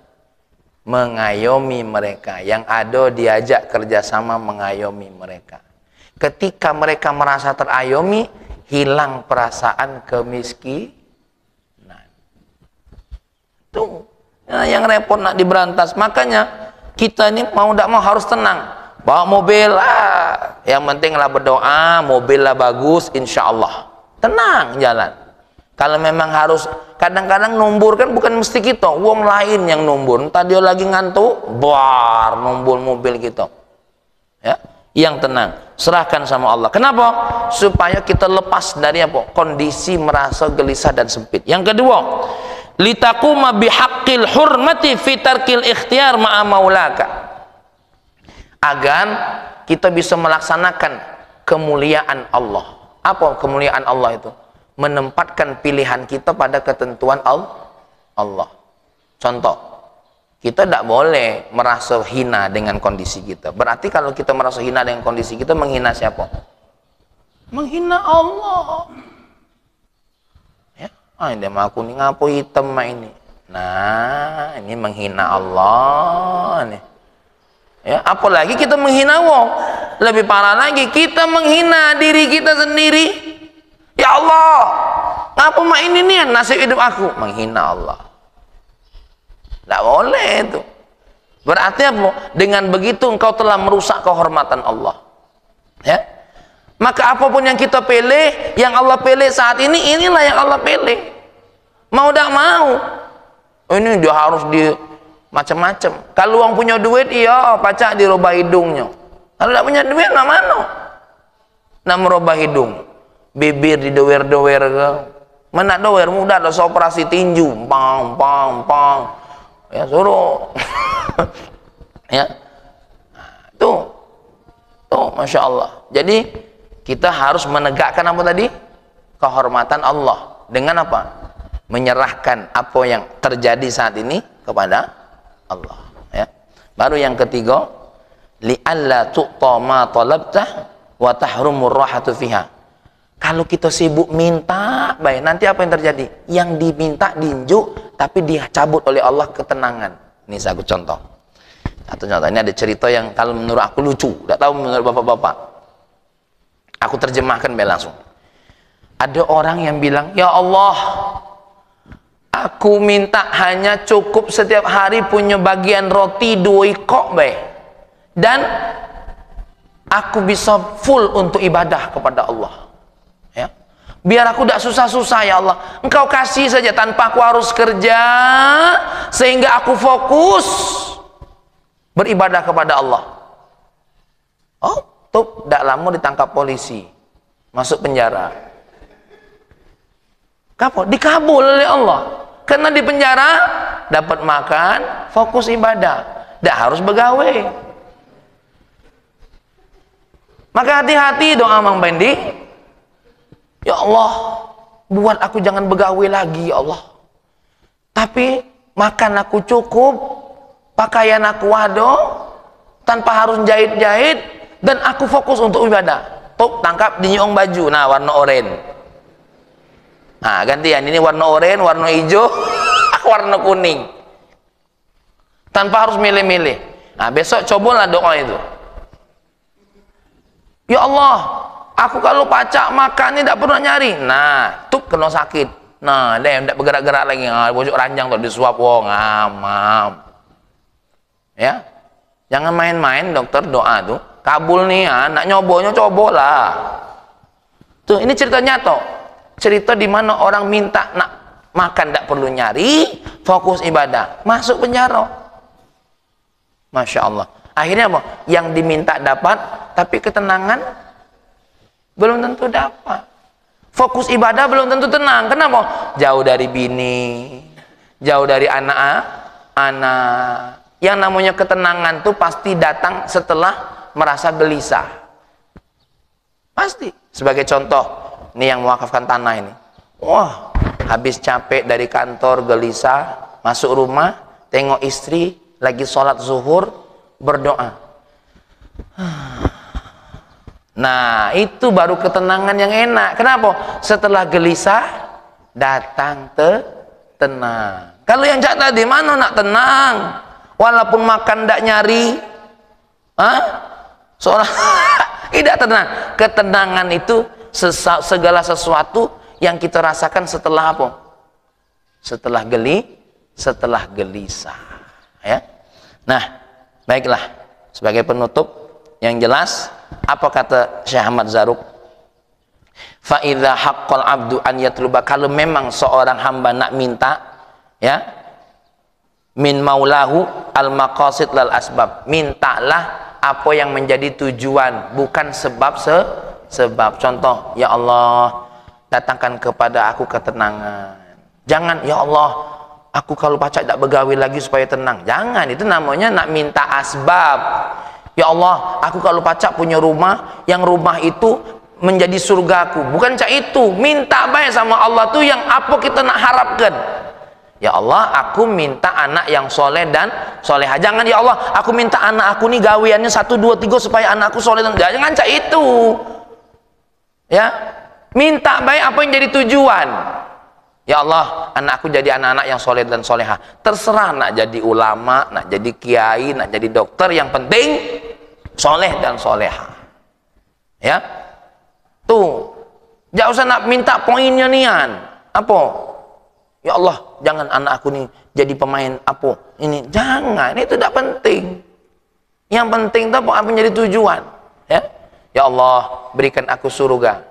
Mengayomi mereka. Yang ada diajak kerjasama mengayomi mereka. Ketika mereka merasa terayomi, hilang perasaan kemiskinan. Tuh, yang repot nak diberantas. Makanya kita ini mau tidak mau harus tenang. Bawa mobil, yang penting lah berdoa, mobil lah bagus, insya Allah. Tenang jalan. Kalau memang harus, kadang-kadang numbur kan bukan mesti kita, uang lain yang numbur. Entah dia lagi ngantuk, bar numbur mobil kita. Ya, yang tenang, serahkan sama Allah. Kenapa? Supaya kita lepas dari apa? Kondisi merasa gelisah dan sempit. Yang kedua, litakuma bihaqqil hurmati fi tarkil ikhtiyar ma'a maulaka, agar kita bisa melaksanakan kemuliaan Allah. Apa kemuliaan Allah itu? Menempatkan pilihan kita pada ketentuan Allah. Contoh, kita tidak boleh merasa hina dengan kondisi kita. Berarti kalau kita merasa hina dengan kondisi kita, menghina siapa? Menghina Allah. Ini mah aku nih ngapu hitam mah ini. Nah, ini menghina Allah nih. Ya, apalagi kita menghina wong. Lebih parah lagi, kita menghina diri kita sendiri. Ya Allah, ngapu mah ini nih nasib hidup aku. Menghina Allah. Tidak boleh itu. Berarti apa? Dengan begitu engkau telah merusak kehormatan Allah. Ya. Maka apapun yang kita pilih, yang Allah pilih saat ini, inilah yang Allah pilih. Mau tidak mau, ini dia harus di macam-macam. Kalau orang punya duit, iya pacak dirubah hidungnya. Kalau tidak punya duit, nak mana? Nak merubah hidung, bibir didower-dower ke? Mana dower mudah, ada operasi tinju, pang, ya suruh. Ya, tuh Tuh, Masya Allah. Jadi kita harus menegakkan apa tadi? Kehormatan Allah. Dengan apa? Menyerahkan apa yang terjadi saat ini kepada Allah. Ya. Baru yang ketiga, li'alla tu'ta ma talabtah wa tahrumur rahatu fiha. Kalau kita sibuk minta, baik, nanti apa yang terjadi? Yang diminta diinjuk, tapi dicabut oleh Allah ketenangan. Ini saya contoh. Satu contoh, ini ada cerita yang kalau menurut aku lucu, tidak tahu menurut bapak-bapak. Aku terjemahkan langsung. Ada orang yang bilang, ya Allah, aku minta hanya cukup setiap hari punya bagian roti 2 ikok, baik. Dan aku bisa full untuk ibadah kepada Allah. Ya. Biar aku tidak susah-susah, ya Allah. Engkau kasih saja tanpa aku harus kerja, sehingga aku fokus beribadah kepada Allah. Oh, tuh, tidak lama ditangkap polisi, masuk penjara. Kapok, dikabul oleh Allah. Karena di penjara dapat makan, fokus ibadah, tidak harus begawe. Maka hati-hati doa Mang Bendi. Ya Allah, buat aku jangan begawe lagi, ya Allah. Tapi makan aku cukup, pakaian aku ada, tanpa harus jahit-jahit, dan aku fokus untuk ibadah. Tuh, tangkap dinyong baju, nah warna oranye. Nah, gantian, ini warna oranye, warna hijau, warna kuning. Tanpa harus milih-milih. Nah, besok cobalah doa itu. Ya Allah, aku kalau pacak makan ini tidak pernah nyari. Nah, tuh kena sakit. Nah, dia tidak bergerak-gerak lagi. Nah, bojok ranjang tuh disuap, wong ngamam. Ya, jangan main-main dokter doa tuh. Kabul nih, nak nyobonya cobalah. Tuh, ini cerita nyata. Cerita di mana orang minta nak makan tidak perlu nyari, fokus ibadah, masuk penjara. Masya Allah. Akhirnya apa? Yang diminta dapat, tapi ketenangan belum tentu dapat. Fokus ibadah belum tentu tenang. Kenapa? Jauh dari bini, jauh dari anak-anak. Yang namanya ketenangan tuh pasti datang setelah merasa gelisah. Pasti. Sebagai contoh, ini yang mewakafkan tanah ini. Wah, habis capek dari kantor, gelisah, masuk rumah, tengok istri lagi sholat zuhur, berdoa. Nah, itu baru ketenangan yang enak. Kenapa? Setelah gelisah datang tenang. Kalau yang cak tadi, mana nak tenang? Walaupun makan tidak nyari, seorang tidak tenang. Ketenangan itu segala sesuatu yang kita rasakan setelah apa? Setelah gelisah. Ya. Nah, baiklah. Sebagai penutup yang jelas, apa kata Syekh Ahmad Zarruq? Fa idza haqqal abdu an yatluba, kalau memang seorang hamba nak minta, ya, min maulahu al maqasid lal asbab, mintalah apa yang menjadi tujuan, bukan sebab sebab. Contoh, ya Allah, datangkan kepada aku ketenangan. Jangan, ya Allah, aku kalau pacak tidak begawe lagi supaya tenang. Jangan, itu namanya nak minta asbab. Ya Allah, aku kalau pacak punya rumah, yang rumah itu menjadi surgaku. Bukan cak itu, minta baik sama Allah tuh yang apa kita nak harapkan. Ya Allah, aku minta anak yang soleh dan soleha. Jangan, ya Allah, aku minta anak aku nih gaweannya 1, 2, 3 supaya anak aku soleh dan jangan cak itu. Ya, minta baik apa yang jadi tujuan. Ya Allah, anakku jadi anak-anak yang soleh dan soleha. Terserah nak jadi ulama, nak jadi kiai, nak jadi dokter, yang penting soleh dan soleha. Ya, tuh, jangan usah nak minta poinnya nian. Apa? Ya Allah, jangan anak aku nih jadi pemain apa? Ini jangan, itu tidak penting. Yang penting itu apa yang jadi tujuan. Ya, ya Allah, berikan aku surga.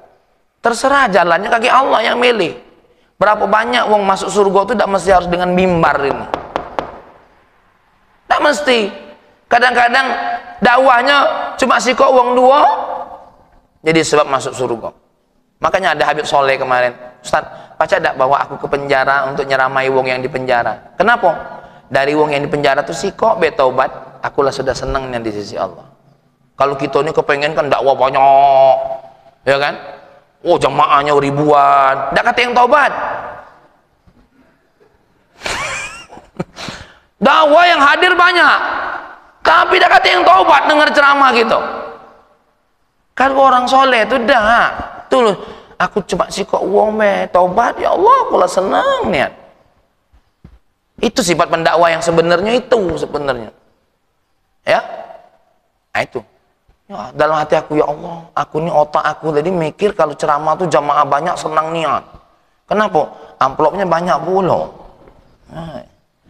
Terserah jalannya, kaki Allah yang milih. Berapa banyak wong masuk surga itu tidak mesti harus dengan mimbar ini. Tidak mesti. Kadang-kadang dakwahnya cuma sikok wong 2 jadi sebab masuk surga. Makanya ada Habib Soleh kemarin, Ustaz, pacak tidak bawa aku ke penjara untuk nyeramai wong yang di penjara. Kenapa? Dari wong yang di penjara itu sikok betaubat, akulah sudah senangnya di sisi Allah. Kalau kita ini kepengen kan dakwah banyak, ya kan? Oh, jamaahnya ribuan, ndak kata yang taubat. Dakwah yang hadir banyak, tapi ndak kata yang taubat dengar ceramah gitu. Kalau orang soleh itu dah, tuh aku coba sikok uang taubat, ya Allah, aku lah senang niat. Itu sifat pendakwah yang sebenarnya itu sebenarnya. Ya, nah, itu. Ya, dalam hati aku, ya Allah, aku ini otak aku tadi mikir kalau ceramah tuh jamaah banyak senang niat. Kenapa? Amplopnya banyak pula. Nah,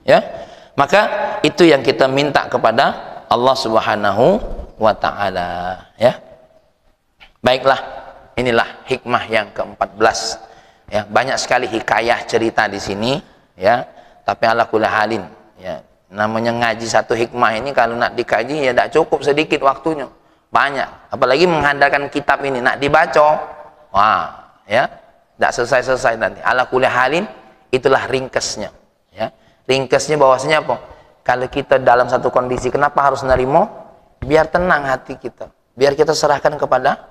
ya, maka itu yang kita minta kepada Allah Subhanahu wa Ta'ala. Ya, baiklah, inilah hikmah yang ke-14. Ya, banyak sekali hikayah cerita di sini. Ya, tapi ala kulli halin. Ya, namanya ngaji satu hikmah ini kalau nak dikaji ya tidak cukup sedikit waktunya. Banyak, apalagi mengandalkan kitab ini nak dibaca, wah, ya, tidak selesai nanti. Ala kulli halin, itulah ringkesnya, ya. Ringkesnya bahwasanya apa? Kalau kita dalam satu kondisi, kenapa harus nerimo? Biar tenang hati kita, biar kita serahkan kepada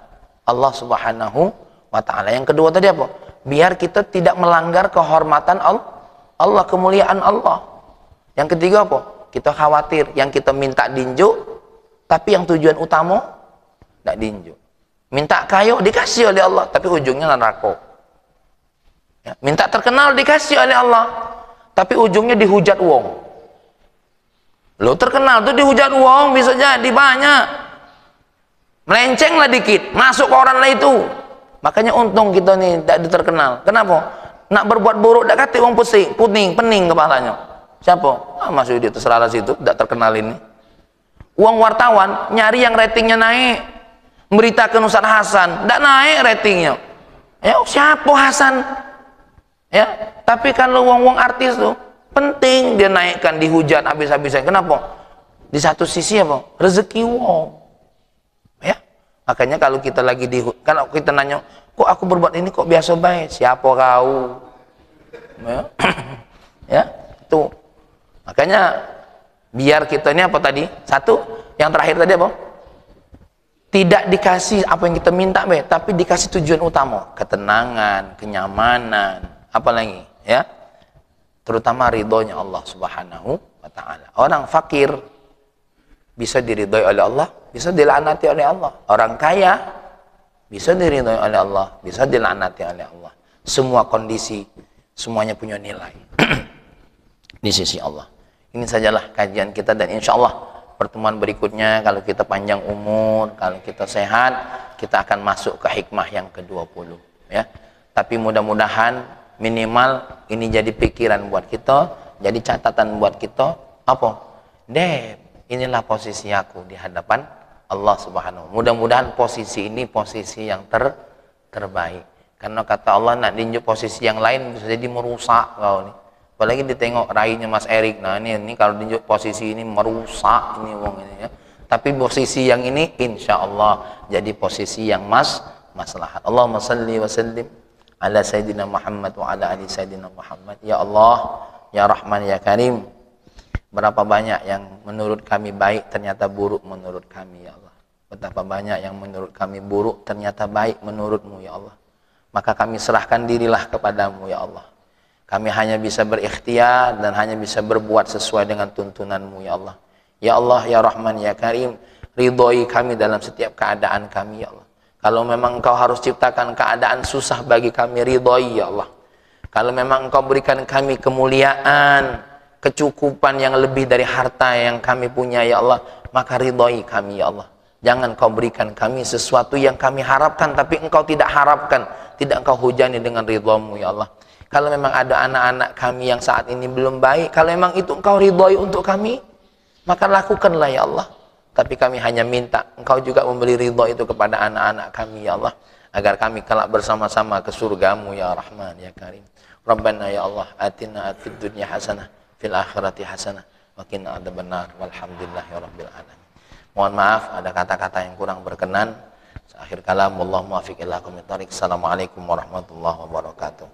Allah Subhanahu wa Ta'ala. Yang kedua tadi apa? Biar kita tidak melanggar kehormatan Allah, kemuliaan Allah. Yang ketiga apa? Kita khawatir yang kita minta dinjuk, tapi yang tujuan utama tidak dinjuk. Minta kayu dikasih oleh Allah, tapi ujungnya neraka. Ya, minta terkenal dikasih oleh Allah, tapi ujungnya dihujat wong. Lo terkenal tuh dihujat wong bisa jadi banyak. Melencenglah dikit, masuk ke orang lain itu. Makanya untung kita nih tidak terkenal. Kenapa? Nak berbuat buruk tidak kata wong pusing, pening kepalanya. Siapa? Ah, masuk dia terserah situ, tidak terkenal ini. Uang wartawan nyari yang ratingnya naik, memberitakan Ustaz Hasan, tidak naik ratingnya. Ya, siapa Hasan? Ya, tapi kalau uang artis tuh penting dia naikkan, dihujat habis-habisan. Kenapa? Di satu sisi apa? Rezeki uang. Ya, makanya kalau kita lagi kalau kita nanya, kok aku berbuat ini kok biasa baik? Siapa kau? Ya, ya, itu. Makanya biar kita ini apa tadi? Satu, yang terakhir tadi apa? Tidak dikasih apa yang kita minta, tapi dikasih tujuan utama, ketenangan, kenyamanan, apa lagi? Ya, terutama ridhonya Allah Subhanahu wa Ta'ala. Orang fakir bisa diridhoi oleh Allah, bisa dilaknati oleh Allah. Orang kaya bisa diridhoi oleh Allah, bisa dilaknati oleh Allah. Semua kondisi, semuanya punya nilai di sisi Allah. Ini sajalah kajian kita, dan insya Allah pertemuan berikutnya kalau kita panjang umur, kalau kita sehat, kita akan masuk ke hikmah yang ke-20, ya. Tapi mudah-mudahan minimal ini jadi pikiran buat kita, jadi catatan buat kita, apa? Inilah posisi aku di hadapan Allah Subhanahu. Mudah-mudahan posisi ini posisi yang terbaik. Karena kata Allah, nak tinjuk posisi yang lain bisa jadi merusak kau nih. Apalagi ditengok raihnya Mas Erik. Nah, ini kalau tunjuk posisi ini merusak ini wong ini, ya. Tapi posisi yang ini insya Allah jadi posisi yang maslahat. Allahumma salli wa sallim ala sayyidina Muhammad wa ala ali sayyidina Muhammad. Ya Allah, ya Rahman, ya Karim. Berapa banyak yang menurut kami baik ternyata buruk menurut kami, ya Allah. Betapa banyak yang menurut kami buruk ternyata baik menurut-Mu, ya Allah. Maka kami serahkan dirilah kepadamu, ya Allah. Kami hanya bisa berikhtiar dan hanya bisa berbuat sesuai dengan tuntunan-Mu, ya Allah. Ya Allah, ya Rahman, ya Karim, ridhoi kami dalam setiap keadaan kami, ya Allah. Kalau memang Engkau harus ciptakan keadaan susah bagi kami, ridhoi, ya Allah. Kalau memang Engkau berikan kami kemuliaan, kecukupan yang lebih dari harta yang kami punya, ya Allah, maka ridhoi kami, ya Allah. Jangan Kau berikan kami sesuatu yang kami harapkan tapi Engkau tidak harapkan, tidak Engkau hujani dengan ridha-Mu, ya Allah. Kalau memang ada anak-anak kami yang saat ini belum baik, kalau memang itu Engkau ridhoi untuk kami, maka lakukanlah, ya Allah. Tapi kami hanya minta Engkau juga memberi ridha itu kepada anak-anak kami, ya Allah, agar kami kelak bersama-sama ke surga-Mu, ya Rahman, ya Karim. Rabbana ya Allah, atina fid dunya hasanah, fil akhirati hasanah, wa qina adzabannar, walhamdulillahirabbil alamin. Mohon maaf ada kata-kata yang kurang berkenan. Akhir kalam, wallahu muwaffiq ila aqwamit thoriq. Assalamualaikum warahmatullahi wabarakatuh.